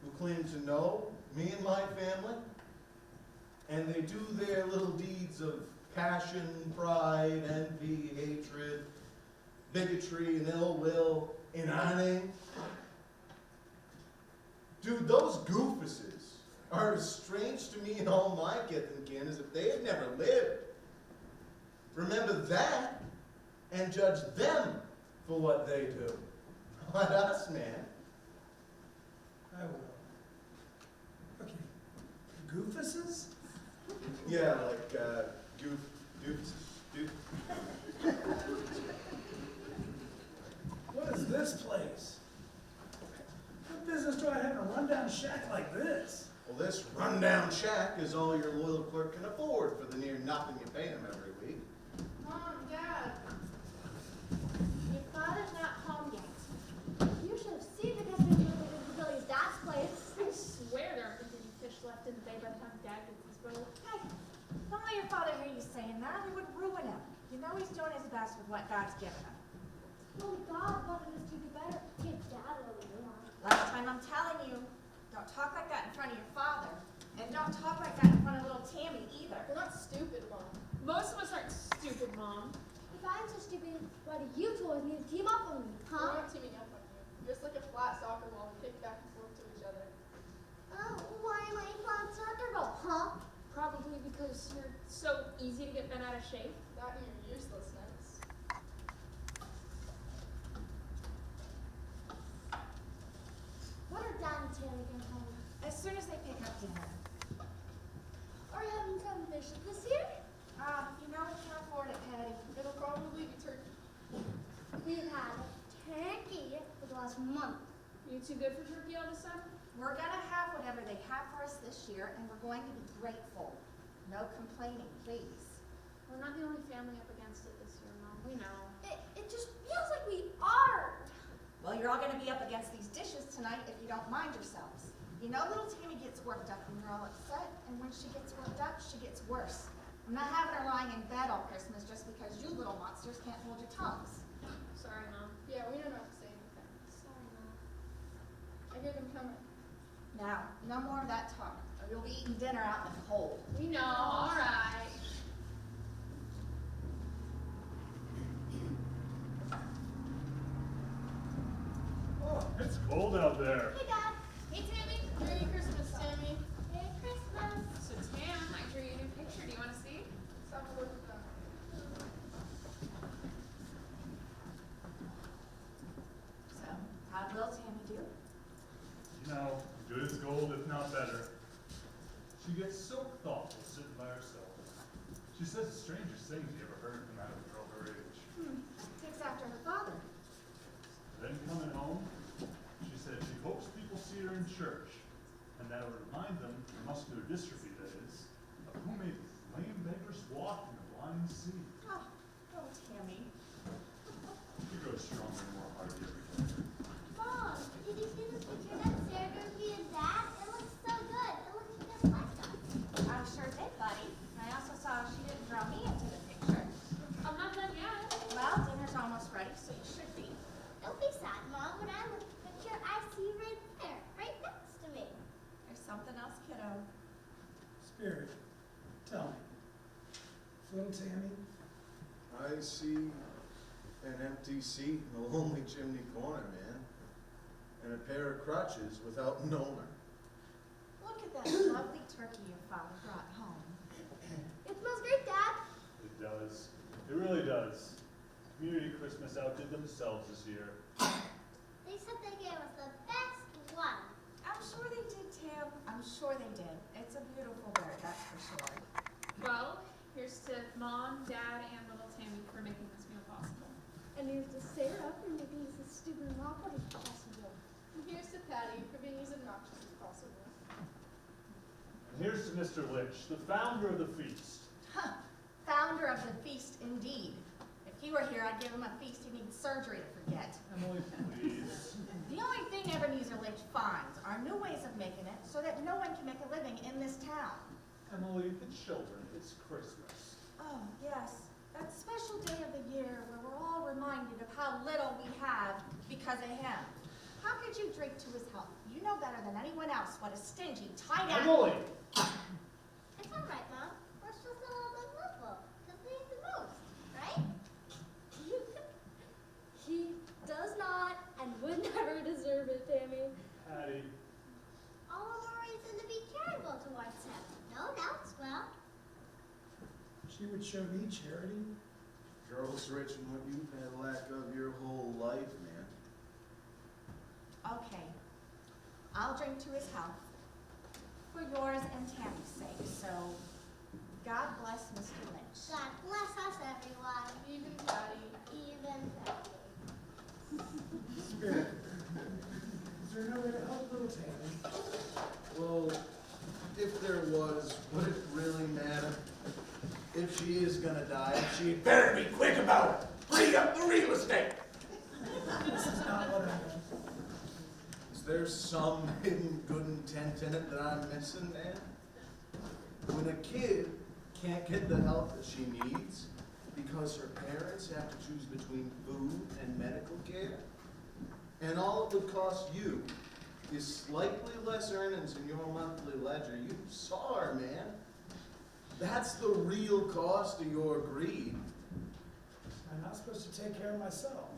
who claim to know me and my family, and they do their little deeds of passion, pride, envy, hatred, bigotry, and ill will in our name. Dude, those goofuses are as strange to me and all my kith and kin as if they had never lived. Remember that and judge them for what they do. Not us, man. I will. Okay. Goofuses? Yeah, like, goofs. What is this place? What business do I have in a rundown shack like this? Well, this rundown shack is all your loyal clerk can afford for the near nothing you pay him every week. Mom, Dad. Your father's not home yet. You should have seen the guest room with Billy's dad's place. I swear there aren't any fish left in the bay by the time Dad gets his boat. Hey, don't let your father hear you saying that. It would ruin him. You know he's doing his best with what God's given him. Well, God wanted us to do better. Give Dad what we want. Last time I'm telling you, don't talk like that in front of your father. And don't talk like that in front of little Tammy either. We're not stupid, Mom. Most of us aren't stupid, Mom. If I'm so stupid, why do you two always need to team up on me, We're huh? not teaming up on you. You're just like a flat soccer ball we kick back and forth to each other. Why am I a flat soccer ball, huh? Probably because you're so easy to get bent out of shape. That and your uselessness. When are Dad and Taylor getting home? As soon as they pick up dinner. Are you having some fish this year? You know we can't afford it, Patty. It'll probably be turkey. We've had turkey for the last month. You too good for turkey all of a sudden? We're gonna have whatever they have for us this year, and we're going to be grateful. No complaining, please. We're not the only family up against it this year, Mom. We know. It just feels like we are. Well, you're all gonna be up against these dishes tonight if you don't mind yourselves. You know little Tammy gets worked up when you're all upset, and when she gets worked up, she gets worse. I'm not having her lying in bed all Christmas just because you little monsters can't hold your tongues. Sorry, Mom. Yeah, we don't have to say anything. Sorry, Mom. I hear them coming. Now, no more of that talk, or you'll be eating dinner out in the cold. We know. All right. Oh, it's cold out there. Hey, Dad. Hey, Tammy. Merry Christmas, Tammy. Merry Christmas. So, Tam, I drew you a new picture. Do you want to see? Let's have a look at them. So, how'd little Tammy do? You know, good as gold, if not better. She gets so thoughtful sitting by herself. She says the strangest things you ever heard come out of a girl her age. Takes after her father. Then coming home, she said she hopes people see her in church, and that would remind them, of muscular dystrophy that is, of who made lame beggars walk and the blind see. Oh, little Tammy. She grows stronger and more hardy every day. Mom, did you see this picture that Sarah drew for you and Dad? It looks so good. It looks just like us. I sure did, buddy. I also saw she didn't draw me into the picture. I'm not done yet. Well, dinner's almost ready, so you should be. Don't be sad, Mom. When I look at the picture, I see you right there, right next to me. There's something else, kiddo. Spirit, tell me. Little Tammy, I see an empty seat in a lonely chimney corner, man. And a pair of crutches without an owner. Look at that lovely turkey your father brought home. It smells great, Dad. It does. It really does. Community Christmas outdid themselves this year. They said they gave us the best one. I'm sure they did, Tam. I'm sure they did. It's a beautiful bird, that's for sure. Well, here's to Mom, Dad, and little Tammy for making this meal possible. And here's to Sarah for making this as stupid and awkward as possible. And here's to Patty for being as obnoxious as possible. And here's to Mr. Lynch, the founder of the feast. Huh. Founder of the feast, indeed. If he were here, I'd give him a feast he needs surgery to forget. Emily, please. The only thing Ebenezer Lynch finds are new ways of making it so that no one can make a living in this town. Emily, the children, it's Christmas. Oh, yes. That special day of the year where we're all reminded of how little we have because of him. How could you drink to his health? You know better than anyone else what a stingy, tight-ass... Emily! It's all right, Mom. We're just a little bit lovable, because we need the most, right? He does not and would never deserve it, Tammy. Patty. All the more reason to be charitable towards him. No doubt, Squirrel. she would show me charity. Girls rich and what you've had lack of your whole life, man. Okay. I'll drink to his health. For yours and Tammy's sake, so God bless Mr. Lynch. God bless us, everyone. Even Patty. Even Patty. Spirit, is there no way to help little Tammy? Well, if there was, would it really matter? If she is gonna die, she'd better be quick about it. Free up the real estate. This is not what I meant. Is there some hidden good intent in it that I'm missing, man? When a kid can't get the help that she needs because her parents have to choose between food and medical care, and all it would cost you is slightly less earnings in your monthly ledger, you saw her, man. That's the real cost of your greed. I'm not supposed to take care of myself.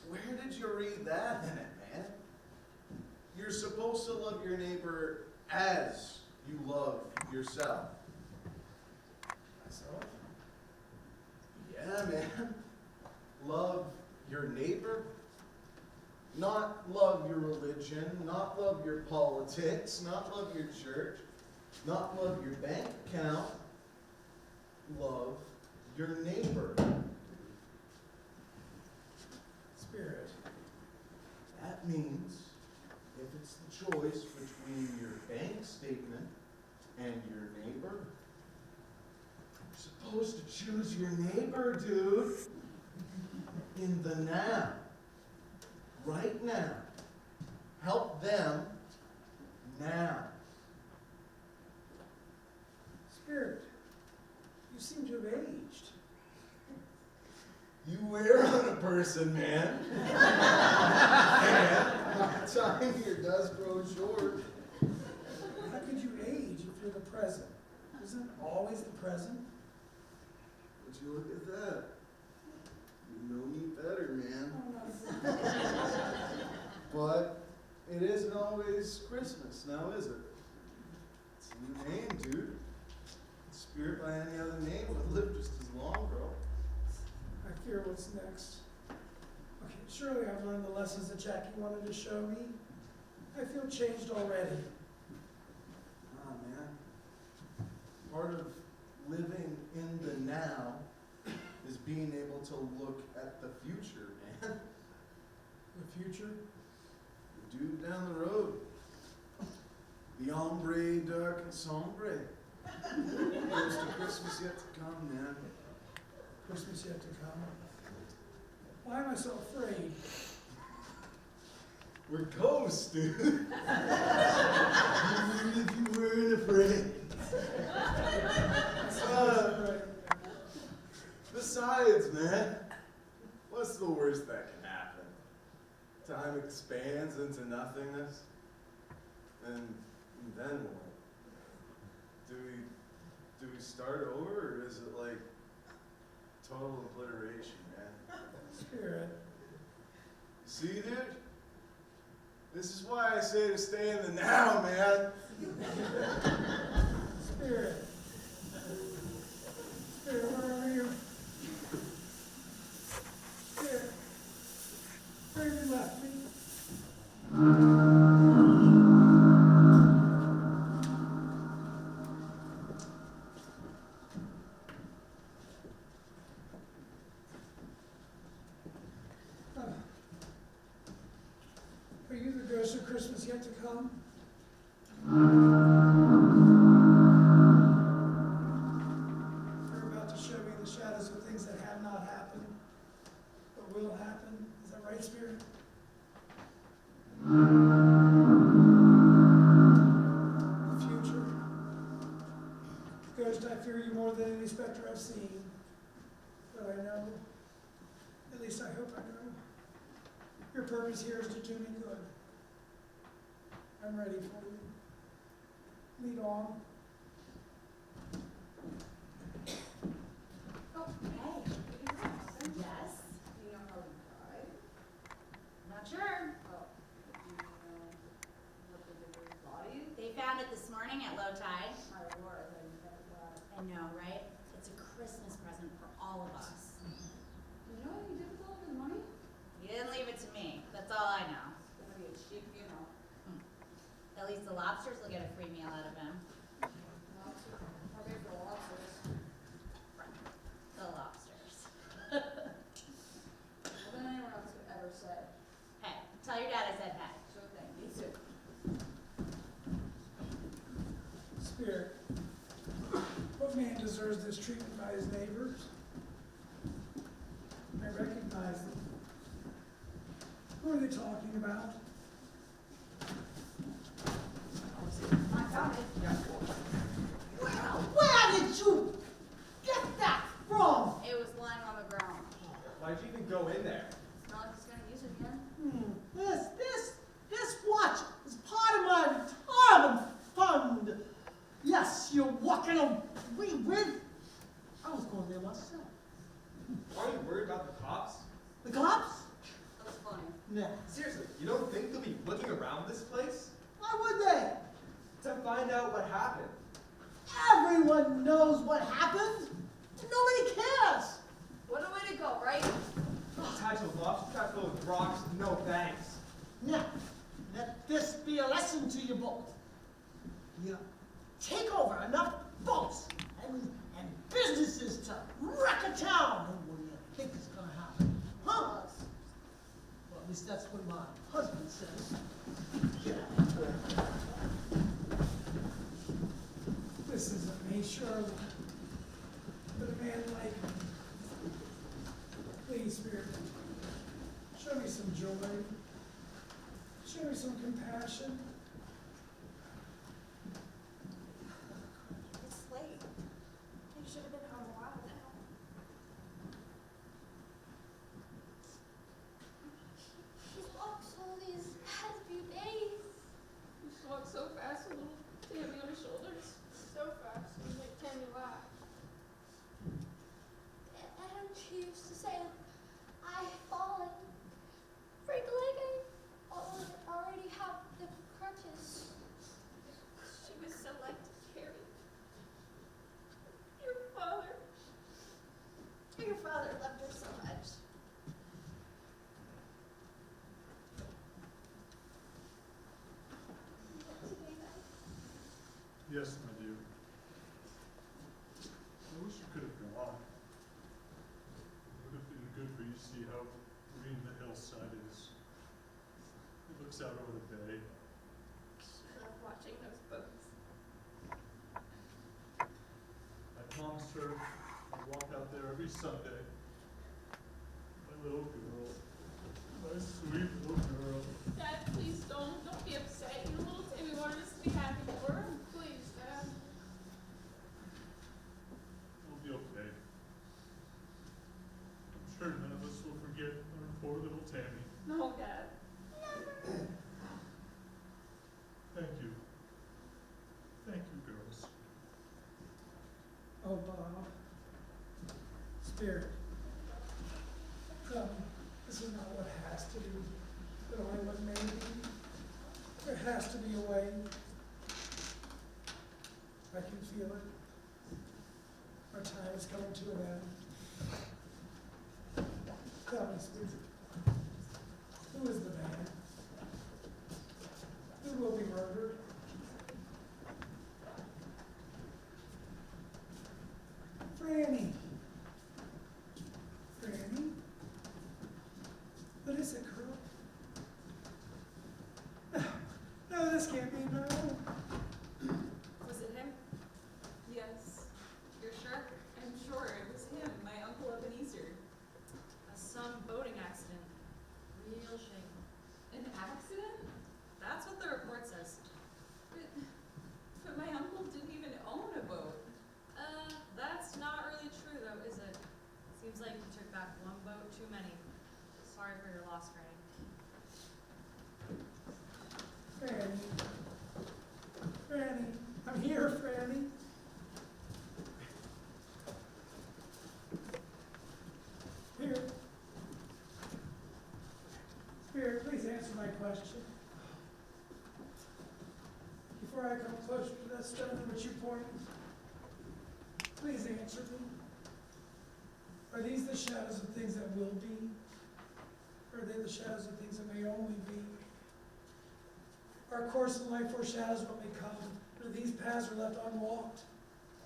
Where did you read that in it, man? You're supposed to love your neighbor as you love yourself. Myself? Yeah, man. Love your neighbor. Not love your religion, not love your politics, not love your church, not love your bank account. Love your neighbor. Spirit. That means if it's the choice between your bank statement and your neighbor, you're supposed to choose your neighbor, dude. In the now. Right now. Help them now. Spirit, you seem to have aged. You wear on a person, man. And time here does grow short. How could you age if you're the present? Isn't it always the present? Would you look at that? You know me better, man. But it isn't always Christmas now, is it? It's a new name, dude. Spirit by any other name would live just as long, bro. I fear what's next. Okay, surely I've learned the lessons that Jackie wanted to show me. I feel changed already. Ah, man. Part of living in the now is being able to look at the future, man. The future? The dude down the road. The ombre dark and sombre. Close to Christmas yet to come, man. Christmas yet to come. Why am I so afraid? We're ghosts, dude. Even if you weren't afraid. Besides, man, what's the worst that can happen? Time expands into nothingness, and then what? Do we start over, or is it like total obliteration, man? Spirit. See, dude? This is why I say to stay in the now, man. Spirit. Spirit, where are you? Spirit. Where have you left me? Are you the ghost of Christmas yet to come? You're about to show me the shadows of things that have not happened, but will happen. Is that right, Spirit? The future. Ghost, I fear you more than any specter I've seen. But I know, at least I hope I know, your purpose here is to do me good. I'm ready for you. Lead on. Oh, hey. Yes? Do you know how he died? Not sure. Oh, do you know what they did with his body? They found it this morning at low tide. My lord, I didn't know that. I know, right? It's a Christmas present for all of us. Do you know what he did with all of his money? He didn't leave it to me. That's all I know. It's gonna be a cheap funeral. At least the lobsters will get a free meal out of him. Lobster, how big for lobsters? The lobsters. More than anyone else could ever say. Hey, tell your dad I said hey. Sure thing, me too. Spirit, what man deserves this treatment by his neighbors? I recognize them. Who are they talking about? I found it. Where did you get that from? It was lying on the ground. Why'd you even go in there? It's not like he's gonna use it again. This watch is part of my retirement fund. Yes, you Nah. Seriously, you don't think they'll be looking around this place? Why would they? To find out what happened. Everyone knows what happened. Nobody cares. What a way to go, right? Tied to a lobster trap full of rocks, no thanks. Now, let this be a lesson to you both. You take over enough boats and businesses to wreck a town. And what do you think is going to happen? Huh? Well, at least that's what my husband says. Yeah. This isn't me, Shirley. But a man like me. Please, Spirit, show me some joy. Show me some compassion. It's late. You should have been home a while now. He's walked all these past few days. He walked so fast, a little Tammy on his shoulders. So fast, it make Tammy laugh. And she used to say, I've fallen. Break a leg, I already have the crutches. She was so like to carry your father. Your father loved her so much. Yes, my dear. I wish you could have gone. It would have been good for you to see how green the hillside is. It looks out over the bay. I love watching those boats. I promised her I'd walk out there every Sunday. My little girl. My sweet little girl. Dad, please don't be upset. Your little Tammy wanted us to be happy for her. Please, Dad. It'll be okay. I'm sure none of us will forget our poor little Tammy. No, Dad. Thank you. Thank you, girls. Oh, Bob. Spirit. Come, this is not what has to be, but only what may be. There has to be a way. I can feel it. Our time is coming to an end. Tell me, Spirit. Who is the man? Who will be murdered? Franny. Franny? What is it, girl? No, this can't be, no. Was it him? Yes. You're sure? I'm sure it was him, my Uncle Ebenezer. Some boating accident. Real shame. An accident? That's what the report says. But my uncle didn't even own a boat. That's not really true though, is it? Seems like you took back one boat too many. Sorry for your loss, Franny. Franny. Franny. I'm here, Franny. Here. Spirit, please answer my question. Before I come closer to that stone at which you point, please answer me. Are these the shadows of things that will be? Or are they the shadows of things that may only be? Our course in life foreshadows what may come, but these paths are left unwalked.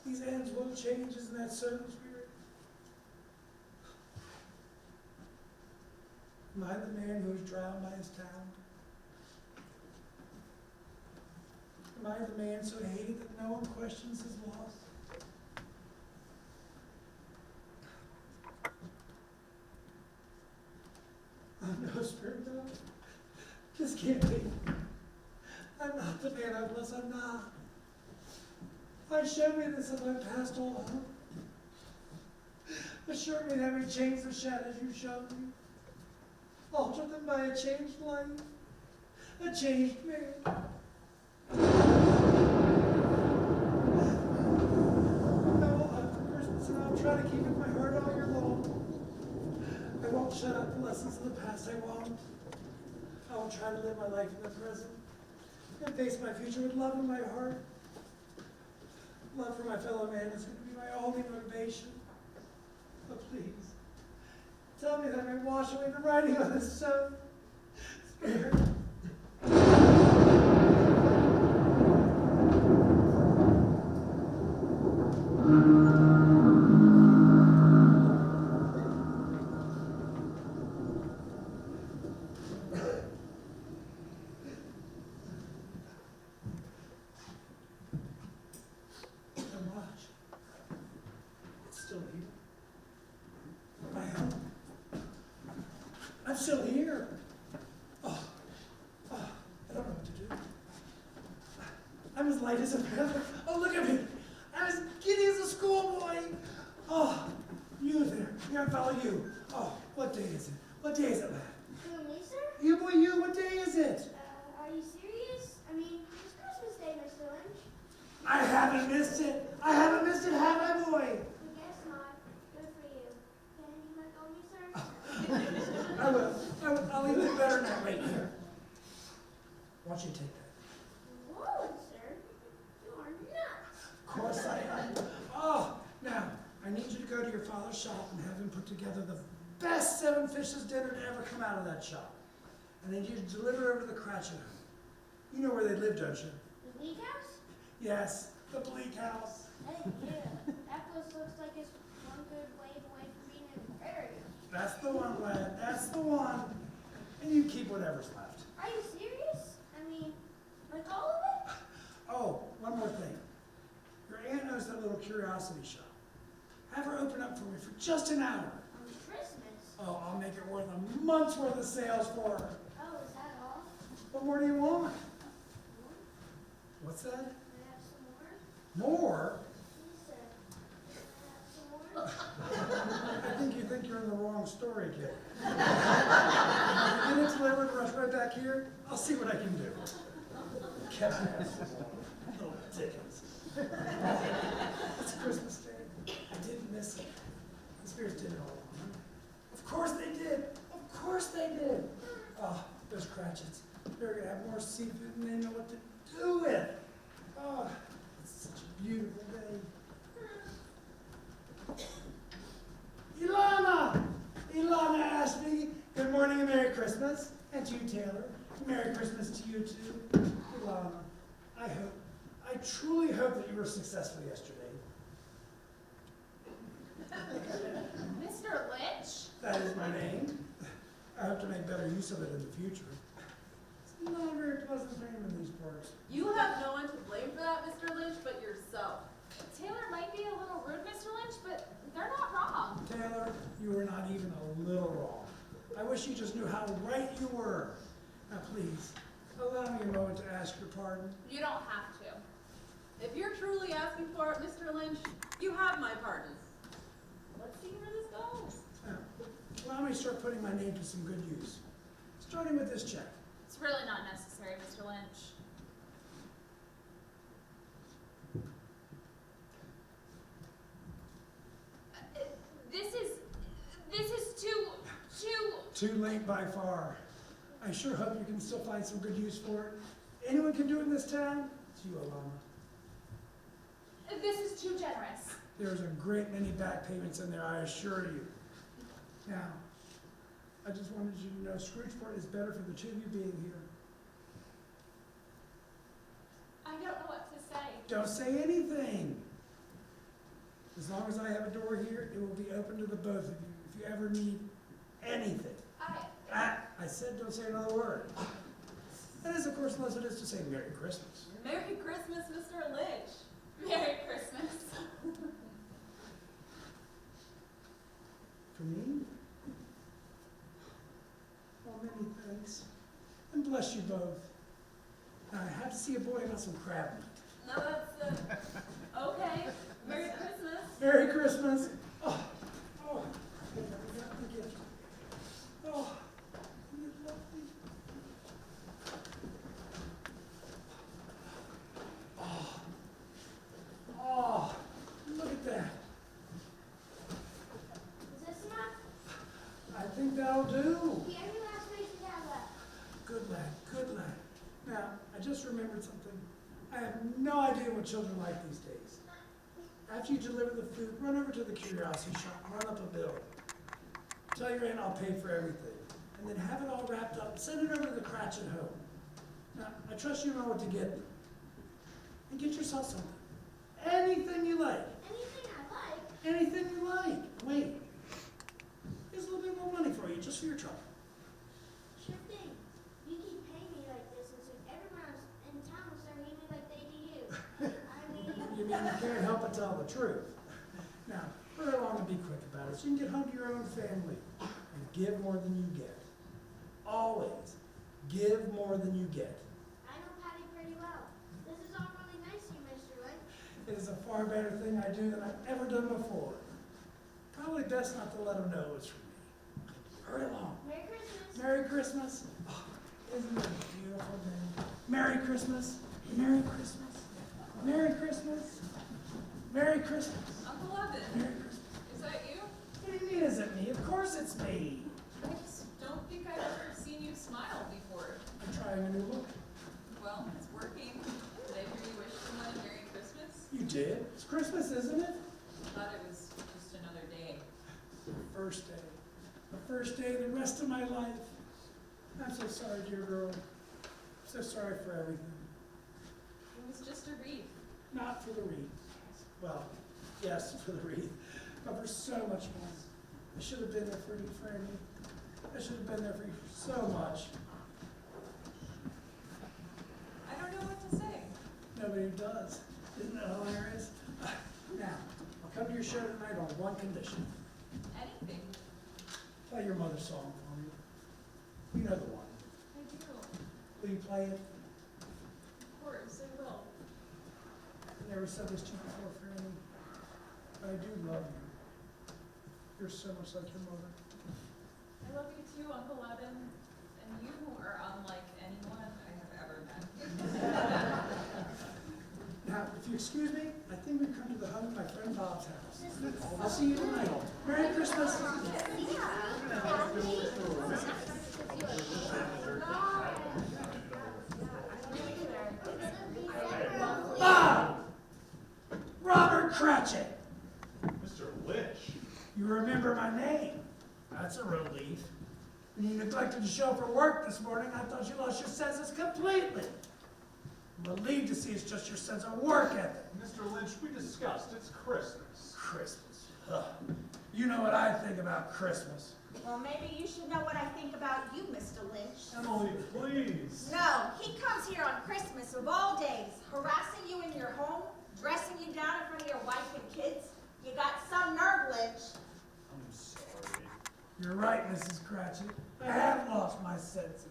These ends will change, isn't that so, Spirit? Am I the man who is drowned by his town? Am I the man so hated that no one questions his loss? Oh no, Spirit, no. This can't be. I'm not the man I was, I'm not. Show me this as I passed all hope. Assure me that every change the shadows you showed me. Alter them by a changed life, a changed man. I will hunt for Christmas and I'll try to keep it in my heart all year long. I won't shut out the lessons of the past, I won't. I will try to live my life in the present and face my future with love in my heart. Love for my fellow man is going to be my only motivation. But please, tell me that I may wash away the writing on this stone. Spirit. I'm still here. Oh, I don't know what to do. I'm as light as a feather. Oh, look at me. I'm as giddy as a schoolboy. Oh, you there. Here, I follow you. Oh, what day is it? What day is it, lad? Ebenezer? You, boy, you. What day is it? Are you serious? I mean, it's Christmas Day, Mr. Lynch. I haven't missed it. I haven't missed it, have I, boy? I guess not. Good for you. Can you let go of me, sir? I will. I'll even do better than that right here. Why don't you take that? Whoa, sir. You are nuts. Of course I am. Oh, now, I need you to go to your father's shop and have him put together the best 7 fishes dinner to ever come out of that shop. And I need you to deliver over to the Cratchit home. You know where they live, don't you? The Bleak House? Yes, the Bleak House. Hey, yeah. That place looks like it's one good wave away from being a prairie. That's the one, lad. That's the one. And you keep whatever's left. Are you serious? I mean, like all of it? Oh, one more thing. Your aunt knows that little curiosity shop. Have her open up for me for just an hour. On Christmas? Oh, I'll make it worth a month's worth of sales for her. Oh, is that all? What more do you want? What's that? Can I have some more? More? He said, can I have some more? I think you think you're in the wrong story, kid. Get it delivered, rush right back here. I'll see what I can do. Kevin, little Dickens. It's Christmas Day. I didn't miss it. The spirits did it all along. Of course they did. Of course they did. Oh, those Cratchits. They're gonna have more seafood than they know what to do with. Oh, it's such a beautiful day. Ilana Ashby, good morning and Merry Christmas. And to you, Taylor, Merry Christmas to you too. Ilana, I truly hope that you were successful yesterday. Mr. Lynch? That is my name. I hope to make better use of it in the future. It's not a very pleasant name in these parts. You have no one to blame for that, Mr. Lynch, but yourself. Taylor might be a little rude, Mr. Lynch, but they're not wrong. Taylor, you were not even a little wrong. I wish you just knew how right you were. Now please, allow me a moment to ask your pardon. You don't have to. If you're truly asking for it, Mr. Lynch, you have my pardon. Let's see where this goes. Now, allow me to start putting my name to some good use. Starting with this check. It's really not necessary, Mr. Lynch. This is too... Too late by far. I sure hope you can still find some good use for it. Anyone can do it in this town? It's you, Alana. This is too generous. There's a great many back payments in there, I assure you. Now, I just wanted you to know Scroogeport is better for the two of you being here. I don't know what to say. Don't say anything. As long as I have a door here, it will be open to the both of you if you ever need anything. I said don't say another word. That is, of course, unless it is to say Merry Christmas. Merry Christmas, Mr. Lynch. Merry Christmas. For me? Well, many thanks. And bless you both. Now, I have to see a boy about some crab meat. No, that's okay. Merry Christmas. Merry Christmas. Oh, I forgot the gift. Oh, you love me. Oh, look at that. Is this enough? I think that'll do. The only last piece you have left. Good lad, good lad. Now, I just remembered something. I have no idea what children like these days. After you deliver the food, run over to the curiosity shop, run up a bill. Tell your aunt I'll pay for everything. And then have it all wrapped up and send it over to the Cratchit home. Now, I trust you know what to get them. And get yourself something. Anything you like. Anything I like? Anything you like. Wait. Here's a little bit more money for you, just for your trouble. Sure thing. You keep paying me like this, and soon everyone in town will start paying me like they do you. I mean... You mean you can't help but tell the truth. Now, hurry along and be quick about it so you can get home to your own family. And give more than you get. Always. Give more than you get. I know Patty pretty well. This is all really nice of you, Mr. Lynch. It is a far better thing I do than I've ever done before. Probably best not to let him know it's from me. Hurry along. Merry Christmas. Merry Christmas. Oh, isn't it a beautiful day? Merry Christmas. Merry Christmas. Merry Christmas. Merry Christmas. Uncle Evan, Merry Christmas. is that you? What do you mean, is it me? Of course it's me. I just don't think I've ever seen you smile before. I'm trying a new look. Well, it's working. Did I hear you wish someone a Merry Christmas? You did. It's Christmas, isn't it? I thought it was just another day. The first day. The first day of the rest of my life. I'm so sorry, dear girl. I'm so sorry for everything. It was just a wreath. Not for the wreath. Well, yes, for the wreath, but for so much more. I should have been there for you, Franny. I should have been there for you so much. I don't know what to say. Nobody does. Isn't that hilarious? Now, I'll come to your show tonight on one condition. Anything. Play your mother's song for me. You know the one. I do. Will you play it? Of course, I will. I never said this to you before, Franny, but I do love you. You're so much like your mother. I love you too, Uncle Evan. And you are unlike anyone I have ever met. Now, if you excuse me, I think we've come to the home of my friend Bob's house. I'll see you tonight. Merry Christmas. Bob! Robert Cratchit. Mr. Lynch. You remember my name. That's a relief. When you neglected to show for work this morning, I thought you lost your senses completely. I'm relieved to see it's just your sense of work ethic. Mr. Lynch, we discussed it's Christmas. Christmas. Ugh. You know what I think about Christmas. Well, maybe you should know what I think about you, Mr. Lynch. Emily, please. No, he comes here on Christmas of all days, harassing you in your home, dressing you down in front of your wife and kids. You got some nerve, Lynch. I'm sorry. You're right, Mrs. Cratchit. I have lost my senses.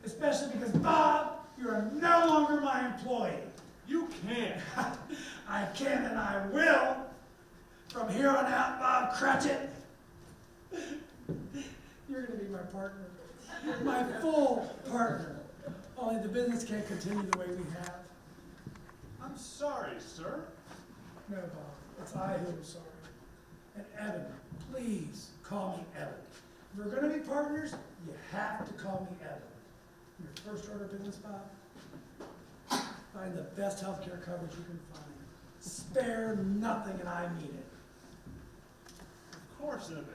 Especially because, Bob, you are no longer my employee. You can't. I can and I will. From here on out, Bob Cratchit, you're going to be my partner. My full partner. Only the business can't continue the way we have. I'm sorry, sir. No, Bob. It's I who am sorry. And Evan, please call me Evan. If we're going to be partners, you have to call me Evan. Your first order of business, Bob? Find the best healthcare coverage you can find. Spare nothing, and I mean it. Of course, Evan.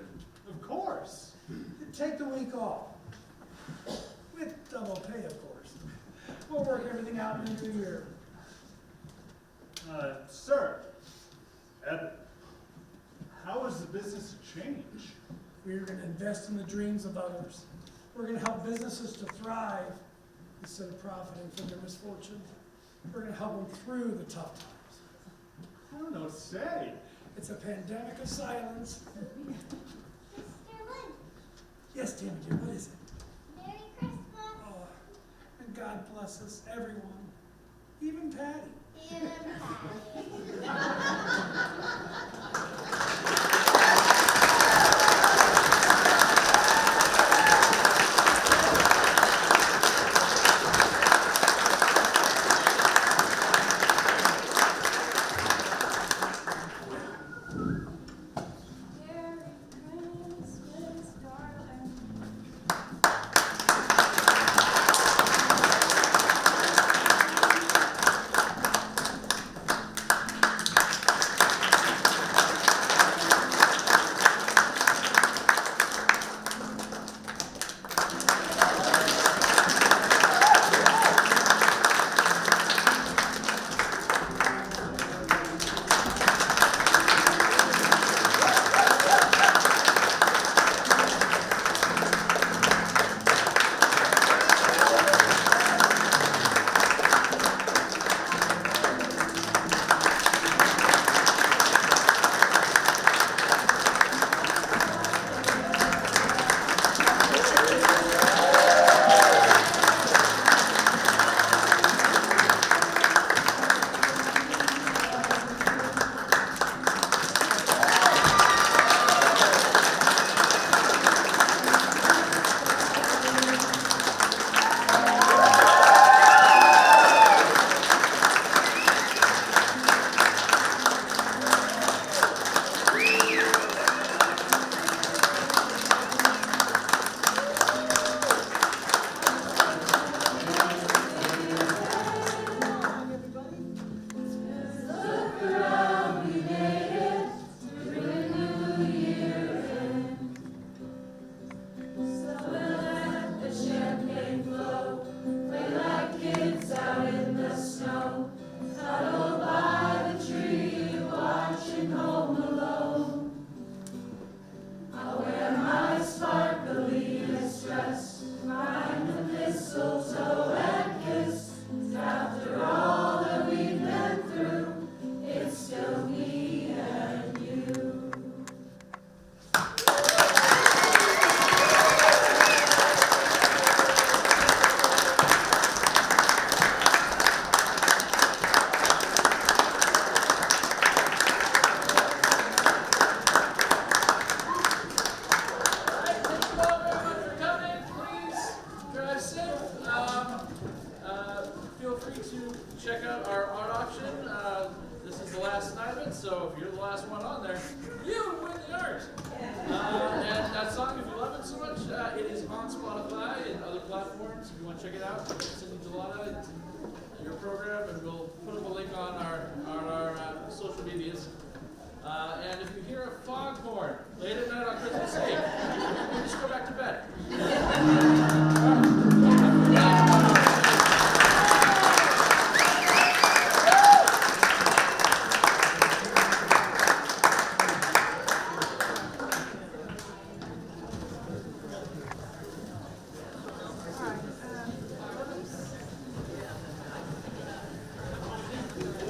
Of course. Take the week off. With double pay, of course. We'll work everything out in the new year. Sir, Evan, how is the business to change? We're going to invest in the dreams of others. We're going to help businesses to thrive instead of profiting from their misfortune. We're going to help them through the tough times. I don't know what to say. It's a pandemic of silence. Mr. Lynch, Yes, Tammy dear, what is it? Merry Christmas. Oh, and God bless us, everyone, even Patty. And Merry Christmas, darling. programs. If you want to check it out, Cindy Gelada, it's your program, and we'll put up a link on our social medias. And if